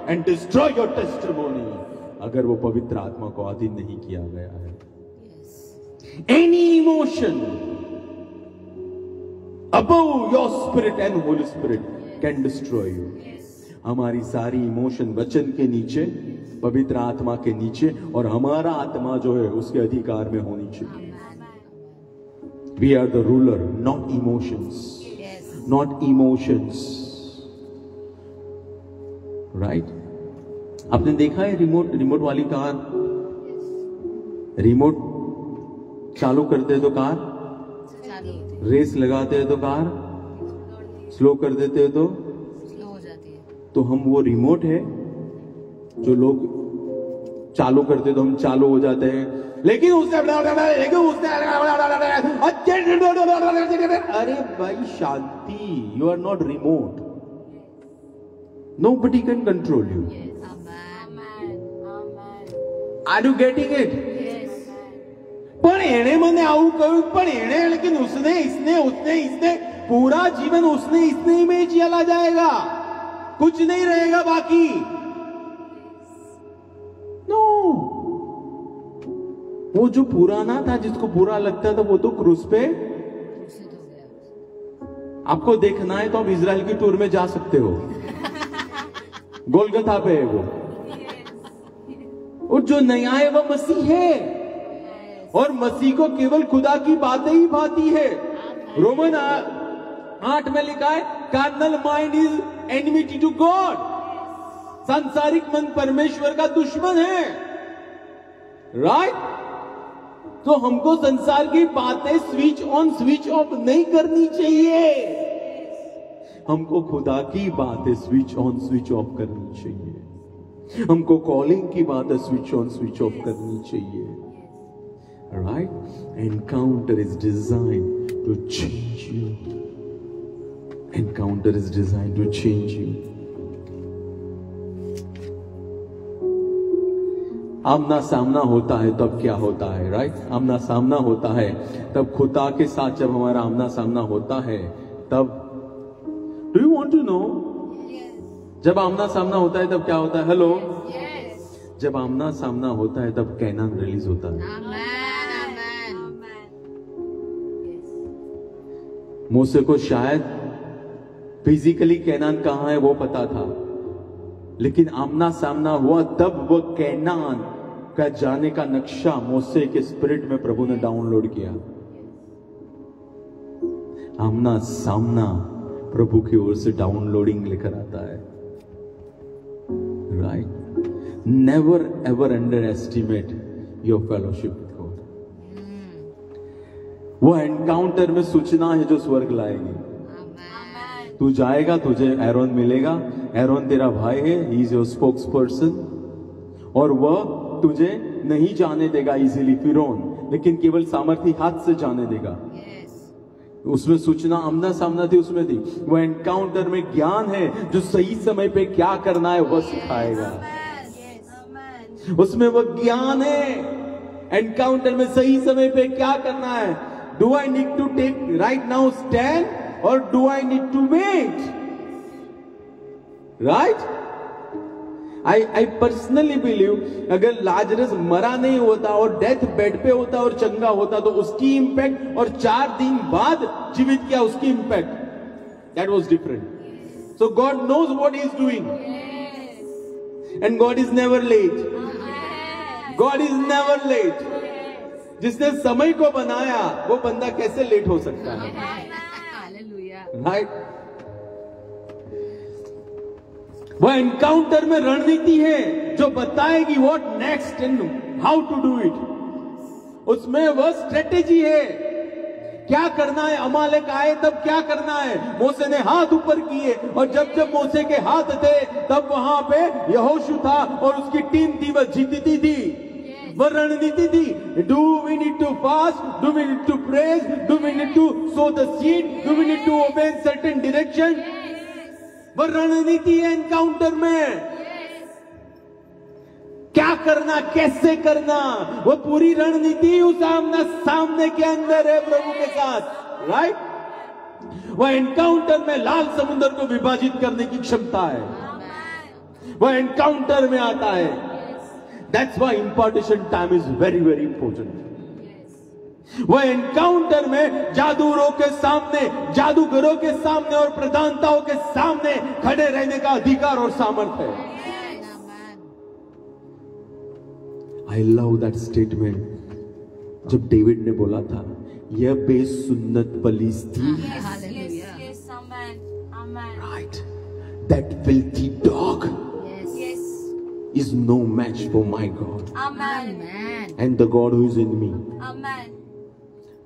and destroy your testimony अगर वो पवित्र आत्मा को अधीन नहीं किया गया है। Any emotion above your spirit and Holy Spirit can destroy you. हमारी सारी इमोशन वचन के नीचे, पवित्र आत्मा के नीचे और हमारा आत्मा जो है उसके अधिकार में होनी चाहिए। We are the ruler, not emotions. Not emotions. Right? आपने देखा है रिमोट वाली कार, रिमोट चालू करते तो कार, रेस लगाते हैं तो कार, स्लो कर देते हैं तो स्लो हो जाती है। तो हम वो रिमोट है जो लोग चालू करते तो हम चालू हो जाते हैं, लेकिन उसने अरे भाई शांति, you are not remote, nobody can control you. Are you getting it? पर एने मैंने आऊ कहूं, पर एने लेकिन उसने इसने पूरा जीवन उसने इसने में चला जाएगा। कुछ नहीं रहेगा बाकी। नो, वो जो पुराना था, जिसको बुरा लगता था, वो तो क्रूस पे। आपको देखना है तो आप इजराइल की टूर में जा सकते हो, गोलगथा पे है वो। और जो नया है वो मसीह है, और मसीह को केवल खुदा की बातें ही भाती है। रोमन 8 में लिखा है, carnal mind is enmity to God. सांसारिक मन परमेश्वर का दुश्मन है, राइट? तो हमको संसार की बातें स्विच ऑन स्विच ऑफ नहीं करनी चाहिए, हमको खुदा की बातें स्विच ऑन स्विच ऑफ करनी चाहिए। हमको कॉलिंग की बातें स्विच ऑन स्विच ऑफ करनी चाहिए, right? Encounter is design to change you. Encounter is design to change you. आमना सामना होता है तब क्या होता है, राइट? आमना सामना होता है तब खुदा के साथ जब हमारा आमना सामना होता है तब, do you want to know? जब आमना सामना होता है तब क्या होता है? हेलो, जब आमना सामना होता है तब कैनान रिलीज होता है। मूसे को शायद फिजिकली कैनान कहां है वो पता था, लेकिन आमना सामना हुआ तब वो कैनान का जाने का नक्शा मूसे के स्पिरिट में प्रभु ने डाउनलोड किया। आमना सामना प्रभु की ओर से डाउनलोडिंग लेकर आता है, right? Never ever under estimate your fellowship with God. वो एनकाउंटर में सूचना है जो स्वर्ग लाएगी। तू जाएगा, तुझे एरोन मिलेगा। एरोन तेरा भाई है, he is your spokes person, और वह तुझे नहीं जाने देगा इजीली फिरौन, लेकिन केवल सामर्थी हाथ से जाने देगा। उसमें सूचना आमना सामना थी, उसमें थी। वो एनकाउंटर में ज्ञान है जो सही समय पे क्या करना है वह सिखाएगा। उसमें वो ज्ञान है, एनकाउंटर में सही समय पे क्या करना है। Do I need to take right now stand or do I need to wait? Right? I personally believe अगर लाजरस मरा नहीं होता और डेथ बेड पे होता और चंगा होता तो उसकी इंपैक्ट, और 4 दिन बाद जीवित किया उसकी impact, that was different. So God knows what he is doing. And God is never late. God is never late. जिसने समय को बनाया वो बंदा कैसे लेट हो सकता है? राइट? वो एनकाउंटर में रणनीति है जो बताएगी what next and how to do it. उसमें वह स्ट्रेटेजी है, क्या करना है। अमालेक आए तब क्या करना है। मूसे ने हाथ ऊपर किए, और जब जब मूसे के हाथ थे तब वहां पे यहोशू था और उसकी टीम थी, वह जीतती थी। वह रणनीति थी। Do we need to fast, do we need to praise, do we need to sow the seed, do we need to obey in certain direction. वह रणनीति है एनकाउंटर में। क्या करना, कैसे करना, वो पूरी रणनीति उस आमना सामने के अंदर है प्रभु के साथ, राइट? वह एनकाउंटर में लाल समुद्र को विभाजित करने की क्षमता है, वह एनकाउंटर में आता है। That's why impartation time is very very important. वह एनकाउंटर में जादूगरों के सामने और प्रधानताओं के सामने खड़े रहने का अधिकार और सामर्थ्य है। I love that statement जब डेविड ने बोला था, यह बेसुन्नत पलिश्ती, right? That filthy dog is no match for my God. Amen. And the God who is in me. Amen.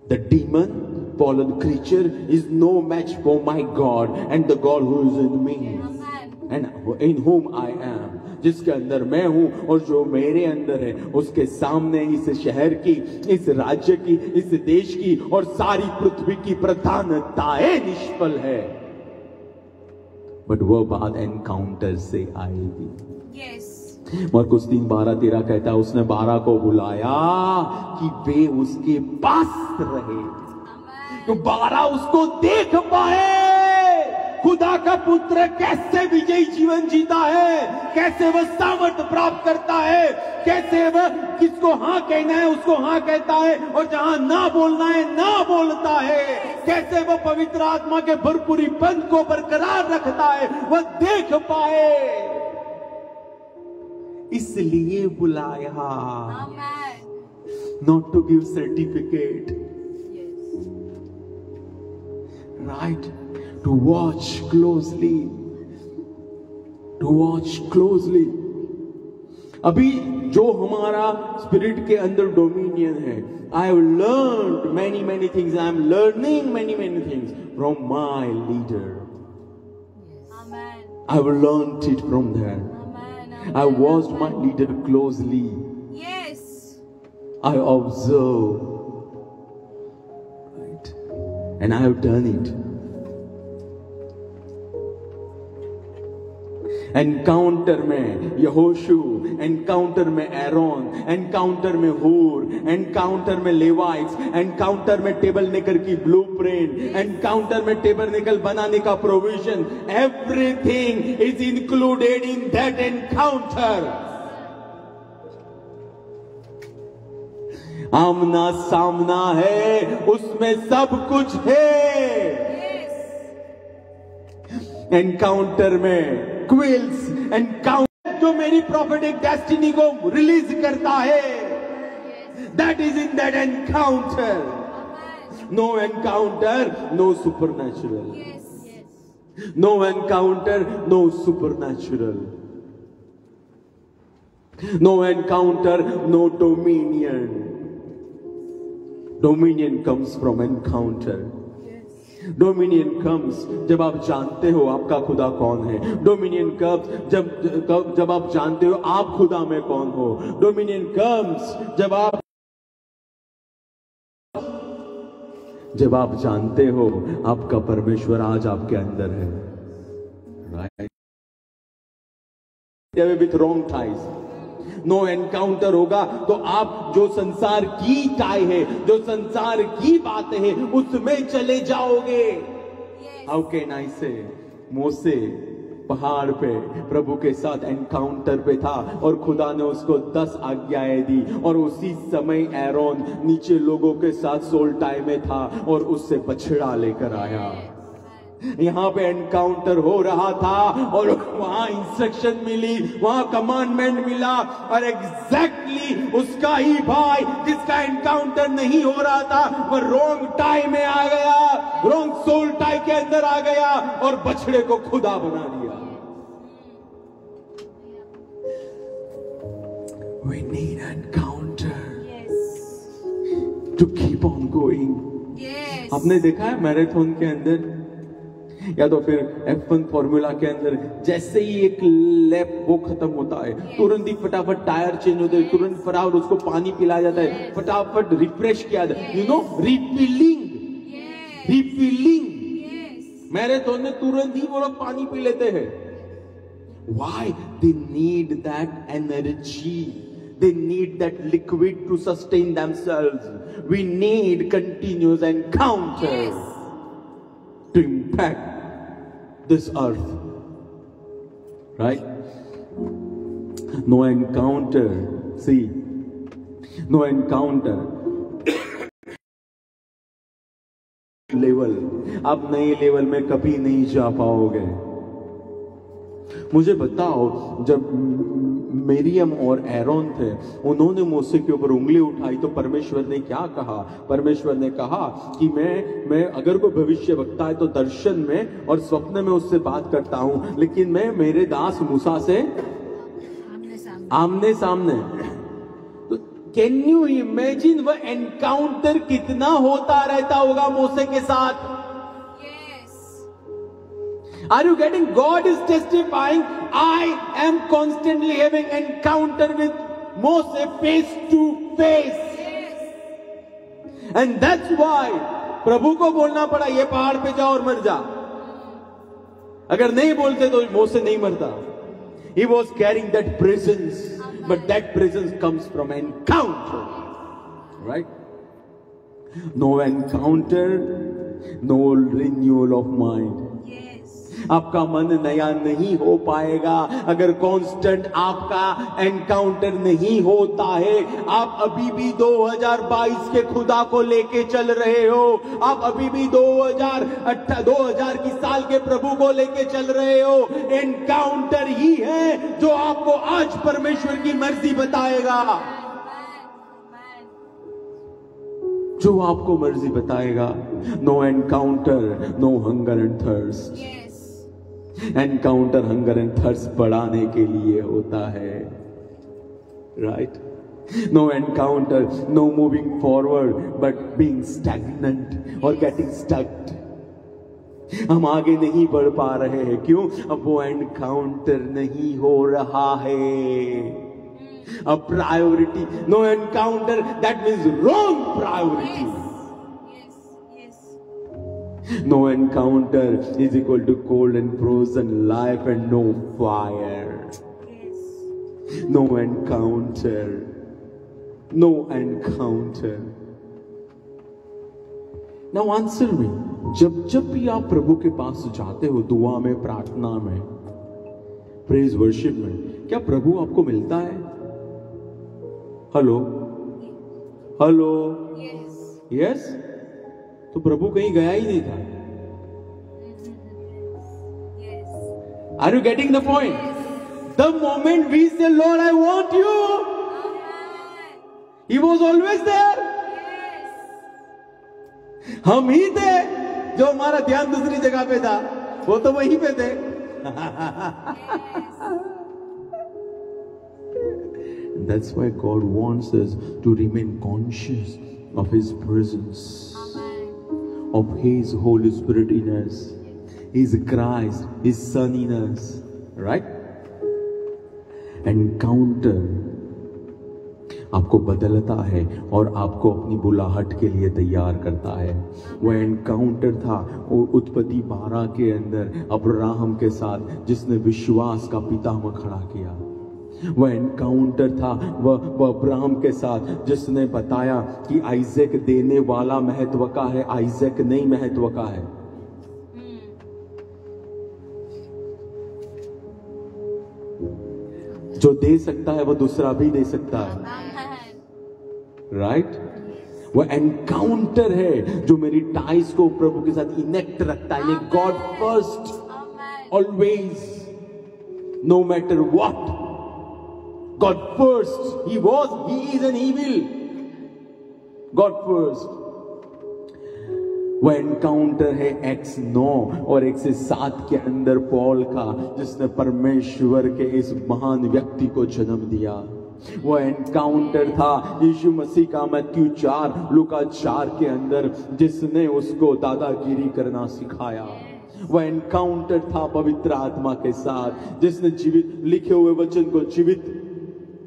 The demon, fallen creature is no match for my God and the God who is in me. Amen. And in whom I am. जिसके अंदर मैं हूं और जो मेरे अंदर है, उसके सामने इस शहर की, इस राज्य की, इस देश की और सारी पृथ्वी की प्रधानताएं निष्फल है। बट वह बात एनकाउंटर से आएगी। Yes. मरकुस 3:12-13 कहता है, उसने 12 को बुलाया कि वे उसके पास रहे, तो 12 उसको देख पाए। खुदा का पुत्र कैसे विजयी जीवन जीता है, कैसे वह सामर्थ्य प्राप्त करता है, कैसे वह किसको हाँ कहना है उसको हाँ कहता है और जहां ना बोलना है ना बोलता है, कैसे वह पवित्र आत्मा के भरपूरीपन को बरकरार रखता है, वह देख पाए, इसलिए बुलाया। Not to give certificate, right? To watch closely, to watch closely. अभी जो हमारा स्पिरिट के अंदर डोमिनियन है, I have learned many things. I am learning many things from my leader. Amen. I have learned it from there. Amen. I watched my leader closely. Yes. I observe, right? And I have done it. Encounter में यहोशू, encounter में Aaron, encounter में Hur, encounter में Levites, encounter में tabernacle की blueprint, encounter में tabernacle बनाने का provision, everything is included in that encounter. आमना सामना है, उसमें सब कुछ है। एनकाउंटर में क्विल्स, एनकाउंटर जो मेरी प्रोफेटिक डेस्टिनी को रिलीज करता है, that is in that encounter. No encounter, no supernatural. No encounter, no supernatural. No encounter, no dominion. Dominion comes from encounter. Dominion comes जब आप जानते हो आपका खुदा कौन है। Dominion comes जब आप जानते हो आप खुदा में कौन हो। Dominion comes जब आप जानते हो आपका परमेश्वर आज आपके अंदर है। Right? With wrong ties. No encounter होगा तो आप जो संसार की टाई है, जो संसार की बातें हैं, उसमें चले जाओगे। हाउ कैन आई से? मोसे पहाड़ पे प्रभु के साथ एनकाउंटर पे था और खुदा ने उसको 10 आज्ञाएं दी और उसी समय एरोन नीचे लोगों के साथ सोल्टाई में था और उससे बछड़ा लेकर आया। यहां पे एनकाउंटर हो रहा था और वहां इंस्ट्रक्शन मिली, वहां कमांडमेंट मिला और एग्जैक्टली उसका ही भाई जिसका एनकाउंटर नहीं हो रहा था वो रॉन्ग टाई में आ गया, रॉन्ग सोल टाई के अंदर आ गया और बछड़े को खुदा बना दिया। We need encounter to keep on going. आपने देखा है मैराथन के अंदर या तो फिर F1 फॉर्मूला के अंदर जैसे ही एक लैप वो खत्म होता है तुरंत ही फटाफट टायर चेंज होते हैं, तुरंत फटाफट उसको पानी पिलाया जाता है, फटाफट रिफ्रेश किया जाता है, रिफिलिंग। मैराथन में तुरंत ही वो लोग पानी पी लेते हैं। Why? They need that energy. They need that liquid to sustain themselves. We need continuous encounters to impact this earth, right? No encounter, see, no encounter level, आप नए लेवल में कभी नहीं जा पाओगे। मुझे बताओ, जब मिरियम और एरोन थे, उन्होंने मूसे के ऊपर उंगली उठाई तो परमेश्वर ने क्या कहा? परमेश्वर ने कहा कि मैं अगर कोई भविष्यवक्ता है तो दर्शन में और स्वप्न में उससे बात करता हूं, लेकिन मैं मेरे दास मूसा से आमने सामने। तो कैन यू इमेजिन वह एनकाउंटर कितना होता रहता होगा मूसे के साथ? Are you getting? God is testifying, I am constantly having encounter with Moses face to face. And that's why प्रभु को बोलना पड़ा ये पहाड़ पे जा और मर जा। अगर नहीं बोलते तो मोसे नहीं मरता। He was carrying that presence, but that presence comes from encounter, right? No encounter, no renewal of mind. आपका मन नया नहीं हो पाएगा अगर कांस्टेंट आपका एनकाउंटर नहीं होता है। आप अभी भी 2022 के खुदा को लेके चल रहे हो, आप अभी भी 2000 की साल के प्रभु को लेके चल रहे हो। एनकाउंटर ही है जो आपको आज परमेश्वर की मर्जी बताएगा, जो आपको मर्जी बताएगा। No encounter, no hunger and thirst. Encounter hunger and thirst बढ़ाने के लिए होता है, right? No encounter, no moving forward but being stagnant और गेटिंग स्टक्ड। हम आगे नहीं बढ़ पा रहे हैं, क्यों? अब वो एनकाउंटर नहीं हो रहा है। A priority, no encounter, that means wrong priority. Yes. No encounter is equal to cold and frozen life and no fire. Yes. No encounter. No encounter. Now answer me. जब भी आप प्रभु के पास जाते हो, दुआ में, प्रार्थना में, प्रेज वर्शिप में, क्या प्रभु आपको मिलता है? Hello, hello, yes. तो प्रभु कहीं गया ही नहीं था। Are you getting the point? The moment we say Lord I want you, he was always there. हम ही थे जो हमारा ध्यान दूसरी जगह पे था, वो तो वहीं पे थे। That's why God wants us to remain conscious of His presence, of His Holy Spirit in us, His Christ, His Son in us, right? Encounter आपको बदलता है और आपको अपनी बुलाहट के लिए तैयार करता है। वो एनकाउंटर था वो उत्पत्ति 12 के अंदर अब्राहम के साथ, जिसने विश्वास का पितामह खड़ा किया। वह एनकाउंटर था वह अब्राहम के साथ, जिसने बताया कि आइजैक देने वाला महत्व का है, आइजैक नहीं महत्व का है। जो दे सकता है वो दूसरा भी दे सकता है, राइट? वह एनकाउंटर है जो मेरी टाइज को प्रभु के साथ इनेक्ट रखता है। God first always, no matter what. God first. He was, He is and He will. God first. वह एनकाउंटर है Acts 9 और 1 से 7 के अंदर पॉल का, जिसने परमेश्वर के इस महान व्यक्ति को जन्म दिया। वह एनकाउंटर था यीशु मसीह का मत्ती 4, लूका 4 के अंदर, जिसने उसको दादागिरी करना सिखाया। वह एनकाउंटर था पवित्र आत्मा के साथ, जिसने जीवित लिखे हुए वचन को जीवित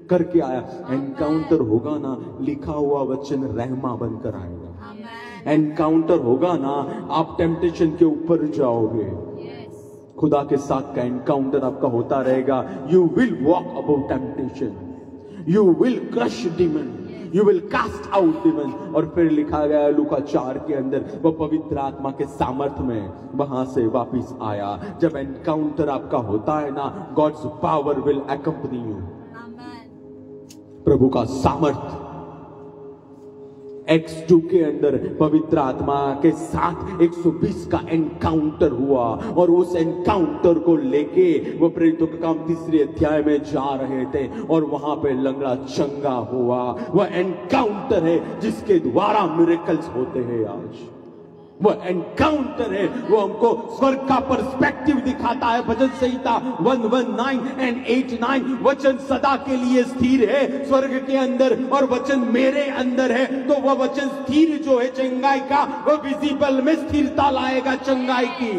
करके आया। एनकाउंटर होगा ना, लिखा हुआ वचन रहमा बनकर आएगा। एनकाउंटर होगा ना, आप टेम्पटेशन के ऊपर जाओगे। खुदा के साथ का एनकाउंटर आपका होता रहेगा। You will walk above temptation, you will crush demon, you will cast out demon. और फिर लिखा गया है लूका 4 के अंदर, वह पवित्र आत्मा के सामर्थ्य में वहां से वापिस आया। जब एनकाउंटर आपका होता है ना, God's power will accompany you. प्रभु का सामर्थ Acts 2 के अंदर पवित्र आत्मा के साथ 120 का एनकाउंटर हुआ, और उस एनकाउंटर को लेके वो प्रेरितों का काम 3 अध्याय में जा रहे थे, और वहां पे लंगड़ा चंगा हुआ। वह एनकाउंटर है जिसके द्वारा मिरेकल्स होते हैं आज। वह एनकाउंटर है, वो हमको स्वर्ग का पर्सपेक्टिव दिखाता है। भजन संहिता 119 and 89, वचन सदा के लिए स्थिर है स्वर्ग के अंदर, और वचन मेरे अंदर है। तो वह वचन स्थिर जो है चंगाई का, वह विजिबल में स्थिरता लाएगा चंगाई की।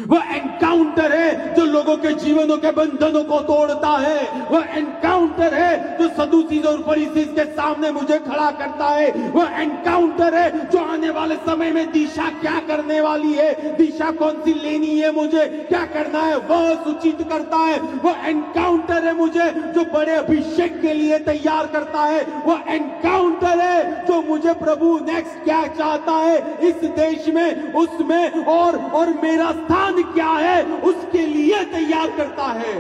वह एनकाउंटर है जो लोगों के जीवनों के बंधनों को तोड़ता है। वह एनकाउंटर है जो सदूसीज और फरीसीज के सामने मुझे खड़ा करता है। वह एनकाउंटर है जो आने वाले समय में दिशा क्या करने वाली है, दिशा कौन सी लेनी है, मुझे क्या करना है, वह सूचित करता है। वह एनकाउंटर है मुझे जो बड़े अभिषेक के लिए तैयार करता है। वह एनकाउंटर है जो मुझे प्रभु नेक्स्ट क्या चाहता है इस देश में, उसमें और मेरा स्थान स्थान क्या है उसके लिए तैयार करता है।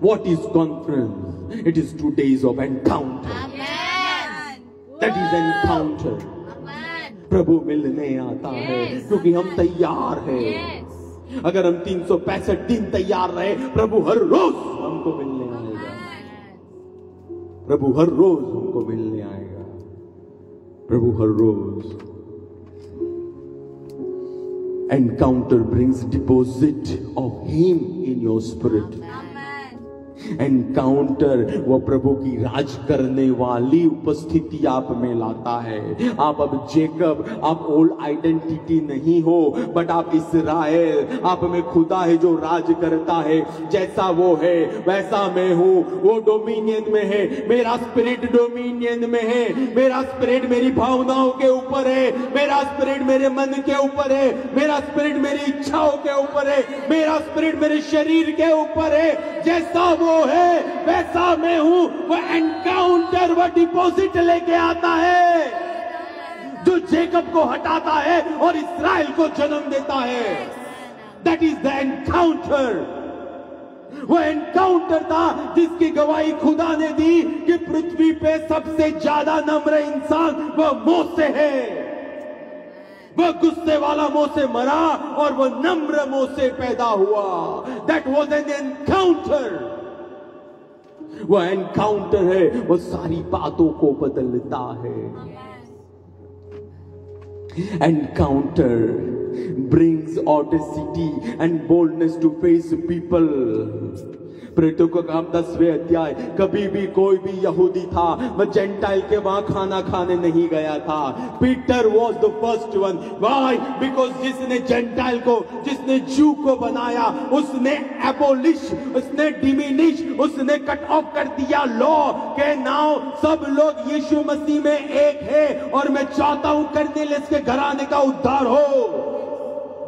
What is conference? It is 2 days of encounter. That is encounter. प्रभु मिलने आता है क्योंकि हम तैयार हैं। अगर हम 365 दिन तैयार रहे, प्रभु हर रोज हमको मिलने आएगा। प्रभु हर रोज हमको मिलने आएगा। प्रभु हर रोज। Encounter brings deposit of Him in your spirit. Encounter वो प्रभु की राज करने वाली उपस्थिति आप में लाता है। आप अब जेकब, आप ओल्ड आइडेंटिटी नहीं हो, बट आप इस्राएल, आप में खुदा है जो राज करता है। जैसा वो है वैसा मैं हूँ। वो डोमिनियन में है, मेरा स्पिरिट डोमिनियन में है। मेरा स्पिरिट मेरी भावनाओं के ऊपर है, मेरा स्पिरिट मेरे मन के ऊपर है, मेरा स्पिरिट मेरी इच्छाओं के ऊपर है, मेरा स्पिरिट मेरे शरीर के ऊपर है। जैसा वो है वैसा मैं हूं। वो एनकाउंटर, वो डिपॉजिट लेके आता है जो जेकब को हटाता है और इस्राएल को जन्म देता है। That is the encounter. वो एनकाउंटर था जिसकी गवाही खुदा ने दी कि पृथ्वी पे सबसे ज्यादा नम्र इंसान वह मोसे है। वह गुस्से वाला मोसे मरा और वह नम्र मोसे पैदा हुआ। That was an encounter. वह एनकाउंटर है, वो सारी बातों को बदलता है। Encounter brings audacity and boldness to face people. प्रेरितों का काम 10वें अध्याय। कभी भी कोई भी यहूदी था, वह जेंटाइल के वहां खाना खाने नहीं गया था। Peter was the first one. Why? Because जिसने जेंटाइल को, जिसने जू को बनाया, उसने एबोलिश, उसने डिमिनिश, उसने कट ऑफ कर दिया लॉ के नाउ सब लोग यीशु मसीह में एक है। और मैं चाहता हूं कर्नेलियस के घराने का उद्धार हो।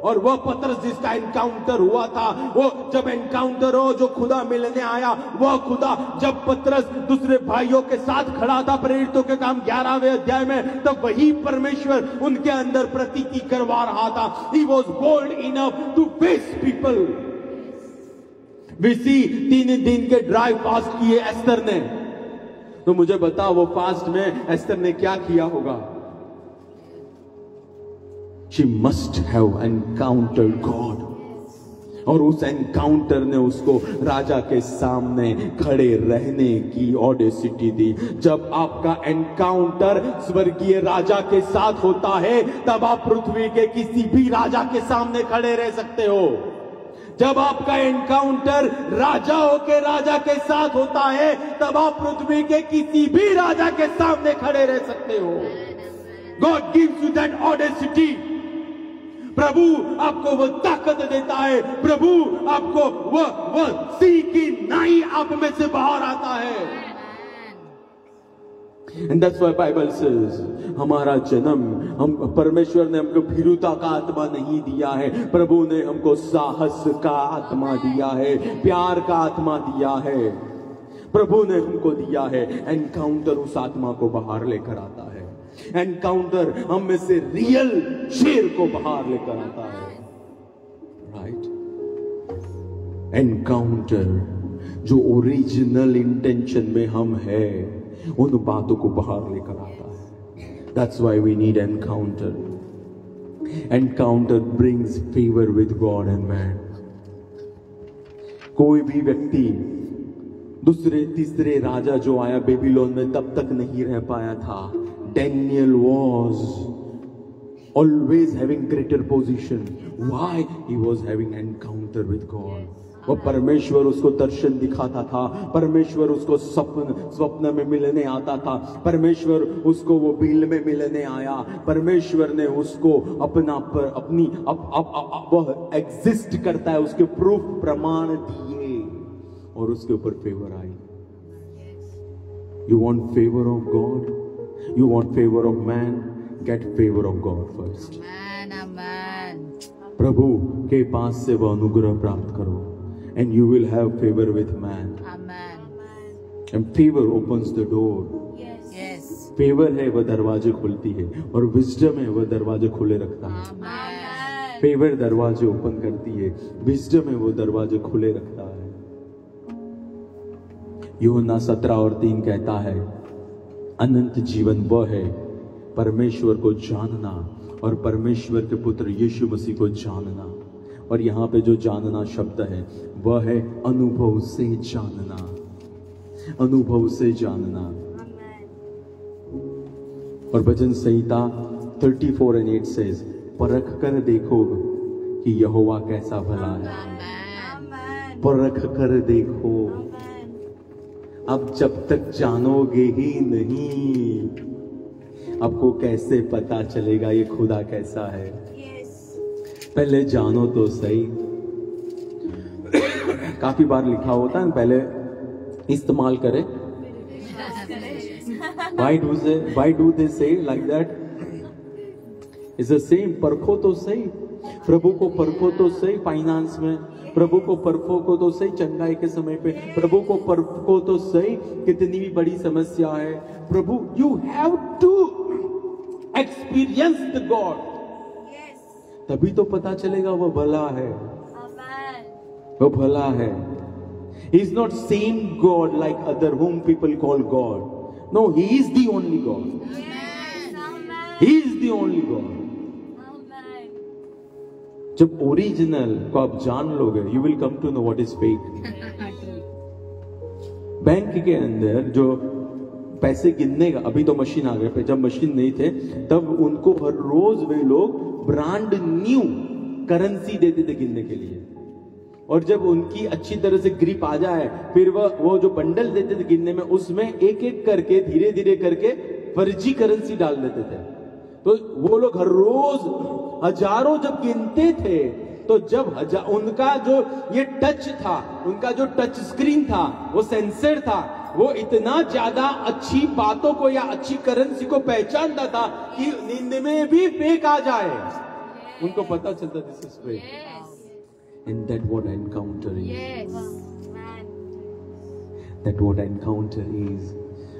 और वह पतरस जिसका एनकाउंटर हुआ था, वो जब एनकाउंटर हो, जो खुदा मिलने आया, वह खुदा जब पतरस दूसरे भाइयों के साथ खड़ा था प्रेरितों के काम 11वें अध्याय में, तब वही परमेश्वर उनके अंदर प्रतीति करवा रहा था। He was bold enough to face people. विसी 3 दिन के ड्राई फास्ट किए एस्तर ने। तो मुझे बताओ वो फास्ट में एस्तर ने क्या किया होगा? She must have encountered God. और उस एनकाउंटर ने उसको राजा के सामने खड़े रहने की ऑडेसिटी दी। जब आपका एनकाउंटर स्वर्गीय राजा के साथ होता है, तब आप पृथ्वी के किसी भी राजा के सामने खड़े रह सकते हो। जब आपका एनकाउंटर राजाओं के राजा के साथ होता है, तब आप पृथ्वी के किसी भी राजा के सामने खड़े रह सकते हो। God gives you that audacity. प्रभु आपको वह ताकत देता है। प्रभु आपको वह सिंह की नाई आप में से बाहर आता है। And that's why Bible says, हमारा जन्म, हम परमेश्वर ने हमको भीरुता का आत्मा नहीं दिया है, प्रभु ने हमको साहस का आत्मा दिया है, प्यार का आत्मा दिया है। प्रभु ने हमको दिया है। एनकाउंटर उस आत्मा को बाहर लेकर आता है। एनकाउंटर हम में से रियल शेर को बाहर लेकर आता है। राइट? एनकाउंटर जो ओरिजिनल इंटेंशन में हम है, उन बातों को बाहर लेकर आता है। That's why we need encounter. Encounter brings favor with God and man. कोई भी व्यक्ति दूसरे तीसरे राजा जो आया बेबीलोन में, तब तक नहीं रह पाया था। Daniel was always having greater position. Why? He was having encounter with God. वो परमेश्वर उसको दर्शन दिखाता था, परमेश्वर उसको स्वप्न में मिलने आता था, परमेश्वर उसको वो भील में मिलने आया, परमेश्वर ने उसको वह एग्जिस्ट करता है, उसके प्रूफ प्रमाण दिए और उसके ऊपर favour I. You want favor of God? You want favor of man? Get favor of God first. Amen. प्रभु के पास से वह अनुग्रह प्राप्त करो, and you will have favor with man. Amen. And favor opens the door. Yes. Favor है वह दरवाजे खोलती है, और wisdom है वह दरवाजे खुले रखता है। Amen. फेवर दरवाजे ओपन करती है, विजडम में वो दरवाजे खुले रखता है। यूहन्ना 17:3 कहता है, अनंत जीवन वह है परमेश्वर को जानना और परमेश्वर के पुत्र यीशु मसीह को जानना। और यहाँ पे जो जानना शब्द है वह है अनुभव से जानना, अनुभव से जानना। और भजन संहिता 34:8 says, परख कर देखो कि यहोवा कैसा भला है। परख कर देखो। अब जब तक जानोगे ही नहीं, आपको कैसे पता चलेगा ये खुदा कैसा है? पहले जानो तो सही। काफी बार लिखा होता है पहले इस्तेमाल करें। Why do they say like that? It's the same, परखो तो सही। प्रभु को परखो तो सही फाइनेंस में, प्रभु को परखो को तो सही चंगाई के समय पे, प्रभु को परखो तो सही कितनी भी बड़ी समस्या है। प्रभु, you have to experience the God, तभी तो पता चलेगा वो भला है, वो भला है। He is not same God like other whom people call God. No, He is the only God. He is the only God. जब ओरिजिनल को आप जान लोगे, you will come to know what is fake. Bank के अंदर जो पैसे गिनने का, अभी तो मशीन आ गए, जब मशीन नहीं थे तब उनको हर रोज वे लोग ब्रांड न्यू करेंसी देते थे गिनने के लिए। और जब उनकी अच्छी तरह से ग्रिप आ जाए, फिर वो जो बंडल देते थे गिनने में, उसमें एक एक करके धीरे धीरे करके फर्जी करेंसी डाल देते थे। तो वो लोग हर रोज हजारों जब गिनते थे, तो जब उनका जो ये टच था, उनका जो टच स्क्रीन था, वो सेंसर था, वो इतना ज्यादा अच्छी बातों को या अच्छी करेंसी को पहचानता था कि नींद में भी फेक आ जाए, उनको पता चलता this is fake. And that what encounter is. That what encounter is.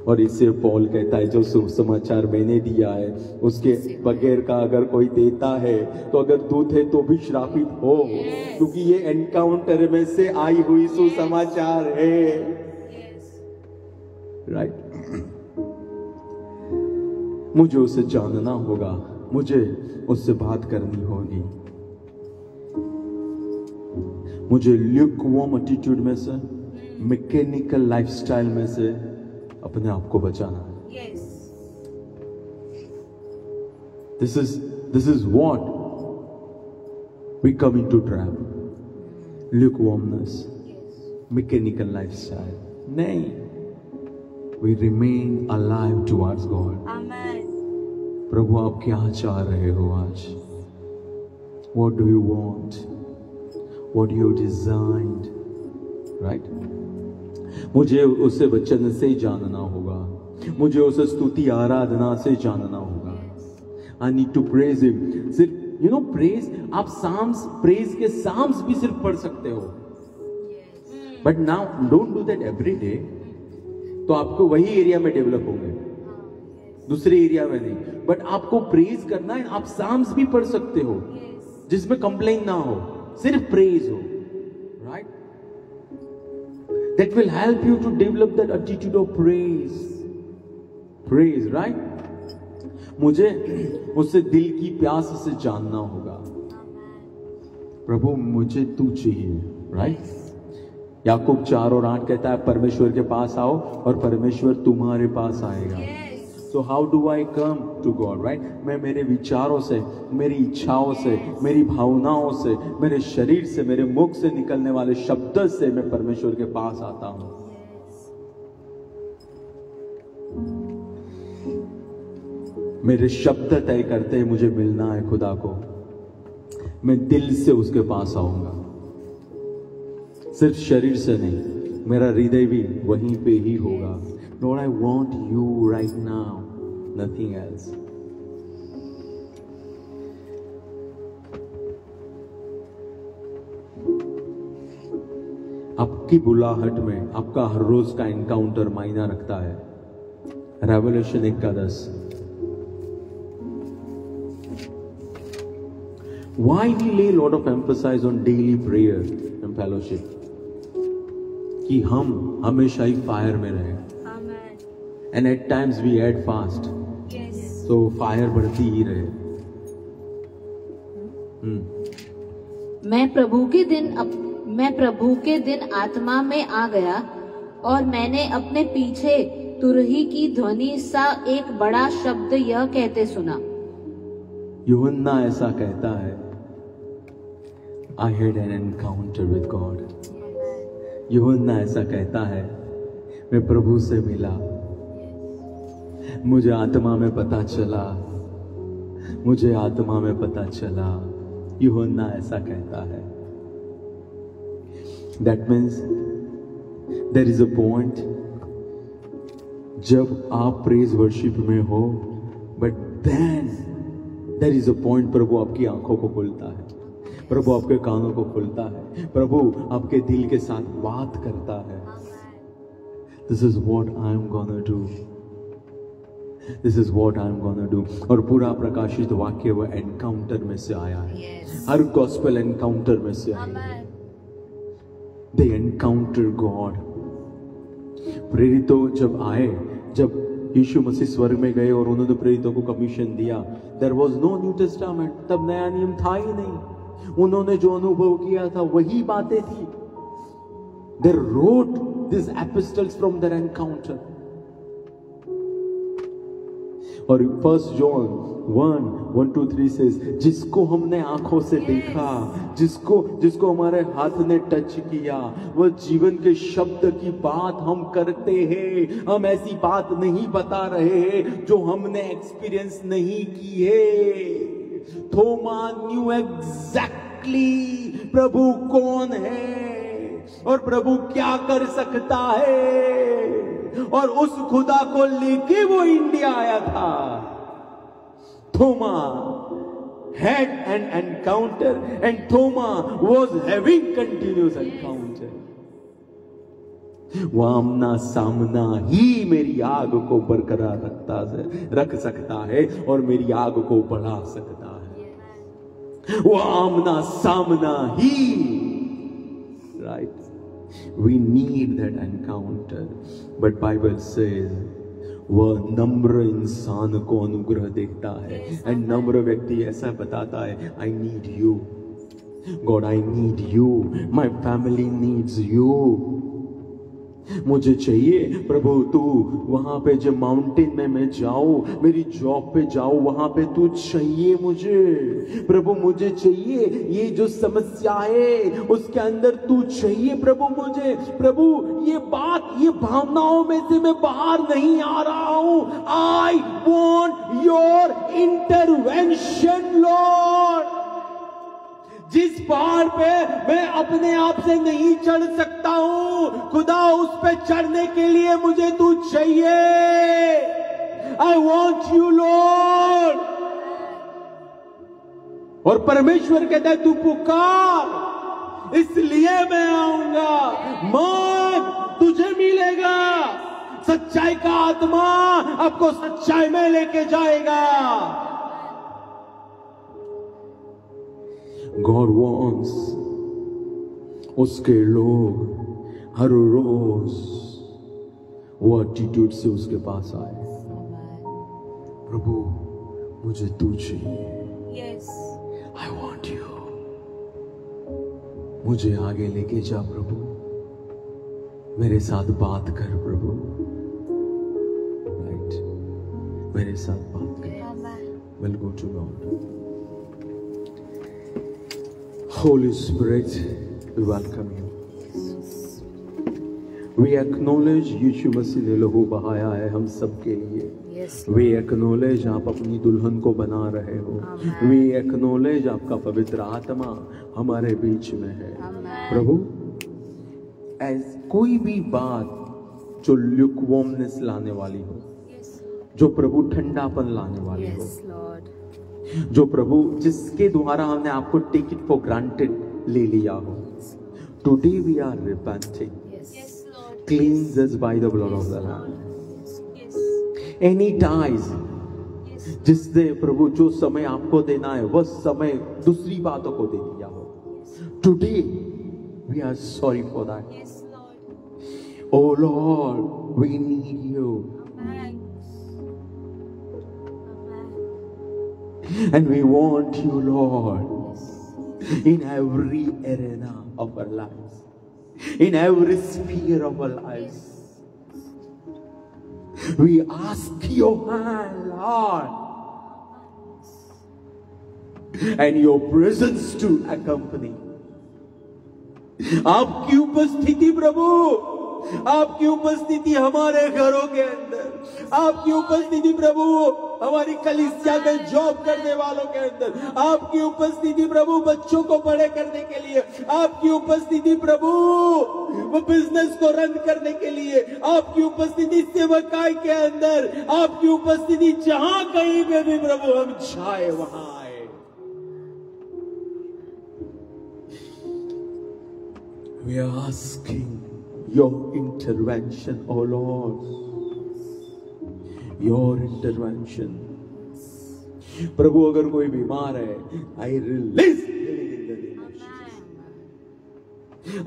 और इससे पॉल कहता है जो शुभ समाचार मैंने दिया है उसके बगैर का अगर कोई देता है तो अगर दूत है तो भी श्रापित हो, क्योंकि ये एनकाउंटर में से आई हुई सुसमाचार है। राइट। मुझे उसे जानना होगा, मुझे उससे बात करनी होगी, मुझे ल्यूकवार्म एटीट्यूड में से, मैकेनिकल लाइफस्टाइल में से अपने आप को बचाना है। This is what we come into trap. Lukewarmness, mechanical lifestyle. नहीं, we remain alive towards God. Amen. प्रभु आप क्या चाह रहे हो आज? What do you want? What you designed, right? मुझे उसे वचन से जानना होगा, मुझे उसे स्तुति आराधना से जानना होगा। I need to praise Him. सिर्फ praise, आप साम्स, प्रेज के साम्स भी सिर्फ पढ़ सकते हो, but now don't do that every day. तो आपको वही एरिया में डेवलप होंगे, दूसरे एरिया में नहीं। बट आपको प्रेज करना है, आप साम्स भी पढ़ सकते हो जिसमें कंप्लेन ना हो, सिर्फ प्रेज हो, right? That will help you to develop that attitude of praise, right? मुझे उससे दिल की प्यास से जानना होगा, प्रभु मुझे तू चाहिए, राइट? याकूब 4:8 कहता है परमेश्वर के पास आओ और परमेश्वर तुम्हारे पास आएगा। So how do I come to God, right? मैं मेरे विचारों से, मेरी इच्छाओं से, मेरी भावनाओं से, मेरे शरीर से, मेरे मुख से निकलने वाले शब्द से मैं परमेश्वर के पास आता हूं। मेरे शब्द तय करते हैं मुझे मिलना है खुदा को, मैं दिल से उसके पास आऊंगा, सिर्फ शरीर से नहीं, मेरा हृदय भी वहीं पे ही होगा। Lord, I want you right now, nothing else. आपकी बुलाहट में आपका हर रोज का एनकाउंटर मायना रखता है। Revolution 1:10, Why we lay a lot of emphasis on daily prayer and fellowship? कि हम हमेशा ही फायर में रहे. And at times we add fast. तो फायर बढ़ती ही रहे. मैं प्रभु के दिन आत्मा में आ गया और मैंने अपने पीछे तुरही की ध्वनि सा एक बड़ा शब्द यह कहते सुना. यूहन्ना ऐसा कहता है, I had an encounter with God. यूहन्ना ऐसा कहता है, मैं प्रभु से मिला, मुझे आत्मा में पता चला, मुझे आत्मा में पता चला. यूहन्ना ऐसा कहता है. That means there is a point जब आप प्रेज वर्शिप में हो, but then there is a point प्रभु आपकी आंखों को खोलता है, प्रभु आपके कानों को खोलता है, प्रभु आपके दिल के साथ बात करता है. This is what I am gonna do. This is what I am gonna do. और पूरा प्रकाशित वाक्य वो एनकाउंटर में से आया है. हर गॉस्पेल एनकाउंटर में से आया है. They encounter God. प्रेरितों जब आए, जब यीशु मसीह स्वर्ग में गए और उन्होंने प्रेरितों को कमीशन दिया, there was no New Testament. तब नया नियम था ही नहीं. उन्होंने जो अनुभव किया था वही बातें थी. They wrote these epistles from their encounter. और 1 John 1:1-3 says, जिसको हमने आंखों से देखा, जिसको हमारे हाथ ने टच किया, वो जीवन के शब्द की बात हम करते हैं. हम ऐसी बात नहीं बता रहे हैं जो हमने एक्सपीरियंस नहीं की है. थोमा न्यू एग्जैक्टली प्रभु कौन है और प्रभु क्या कर सकता है, और उस खुदा को लेके वो इंडिया आया था. थोमा had an encounter and Thoma was having continuous encounter. वो आमना सामना ही मेरी आग को बरकरार रख सकता है और मेरी आग को बढ़ा सकता है. वो आमना सामना ही, right? We need that encounter. But Bible says वह नम्र इंसान को अनुग्रह देखता है. एंड नम्र व्यक्ति ऐसा बताता है, I need you. God, I need you. My family needs you. मुझे चाहिए प्रभु तू वहां पे जो माउंटेन में मैं जाऊं, मेरी जॉब पे जाऊं, वहां पे तू चाहिए मुझे. प्रभु मुझे चाहिए, ये जो समस्या है उसके अंदर तू चाहिए प्रभु मुझे. प्रभु ये बात, ये भावनाओं में से मैं बाहर नहीं आ रहा हूं. I want your intervention, Lord. जिस पहाड़ पे मैं अपने आप से नहीं चढ़ सकता हूं, खुदा उस पे चढ़ने के लिए मुझे तू चाहिए. I want you, Lord. और परमेश्वर कहता है तू पुकार, इसलिए मैं आऊंगा. मांग, तुझे मिलेगा. सच्चाई का आत्मा आपको सच्चाई में लेके जाएगा. God wants उसके लोग हर रोज वो एटीट्यूड से उसके पास आए. प्रभु मुझे तू चाहिए. I want you. मुझे आगे लेके जा प्रभु, मेरे साथ बात कर प्रभु. राइट, मेरे साथ बात कर. We'll go to God. Holy Spirit, we welcome you. We acknowledge यीशु मसीह ने लहू बहाया है हम सब के लिए. We acknowledge आप अपनी दुल्हन को बना रहे हो. We acknowledge आपका पवित्र आत्मा हमारे बीच में है. प्रभु, कोई भी बात जो ल्यूकवार्मनेस लाने वाली हो, जो प्रभु ठंडापन लाने वाली हो, जो प्रभु जिसके द्वारा हमने आपको टेक इट फॉर ग्रांटेड ले लिया हो, today we are repenting. Cleanse us by the blood of the Lamb. Any ties जिसने प्रभु जो समय आपको देना है वह समय दूसरी बातों को दे दिया हो। Today we are sorry for that. Yes, Lord. Oh Lord, we need you. Amen. And we want you, Lord, in every arena of our lives, in every sphere of our lives. We ask your hand, Lord, and your presence to accompany. आपकी उपस्थिति प्रभु, आपकी उपस्थिति हमारे घरों के अंदर, आपकी उपस्थिति प्रभु हमारी कलीसिया में जॉब करने वालों के अंदर, आपकी उपस्थिति प्रभु बच्चों को बड़े करने के लिए, आपकी उपस्थिति प्रभु वो बिजनेस को रन करने के लिए, आपकी उपस्थिति सेवकाई के अंदर, आपकी उपस्थिति जहां कहीं पे भी प्रभु हम जाए वहां आए। We are asking your intervention, oh Lord. Your intervention. प्रभु अगर कोई बीमार है, I release healing in the name of Jesus.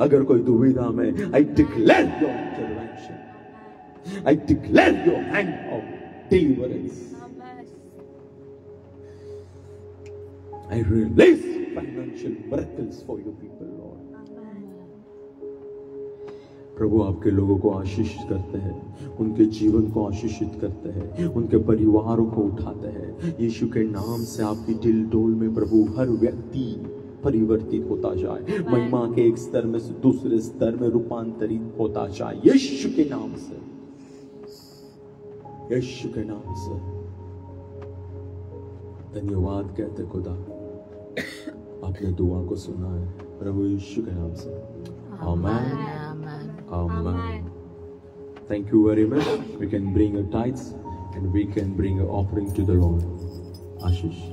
अगर कोई दुविधा में, I declare your intervention. I declare your hand of deliverance. I release financial miracles for your people, Lord. प्रभु आपके लोगों को आशीषित करते हैं, उनके जीवन को आशीषित करते हैं, उनके परिवारों को उठाते हैं। यीशु के नाम से आपकी दिल डोल में प्रभु हर व्यक्ति परिवर्तित होता जाए, महिमा के एक स्तर में से दूसरे स्तर में रूपांतरित होता जाए, यीशु के नाम से, यीशु के नाम से। धन्यवाद कहते खुदा, आपने दुआ को सुना है प्रभु यीशु के नाम से। आमीन। Amen. Thank you very much. We can bring a tithes and we can bring an offering to the Lord. Ashish.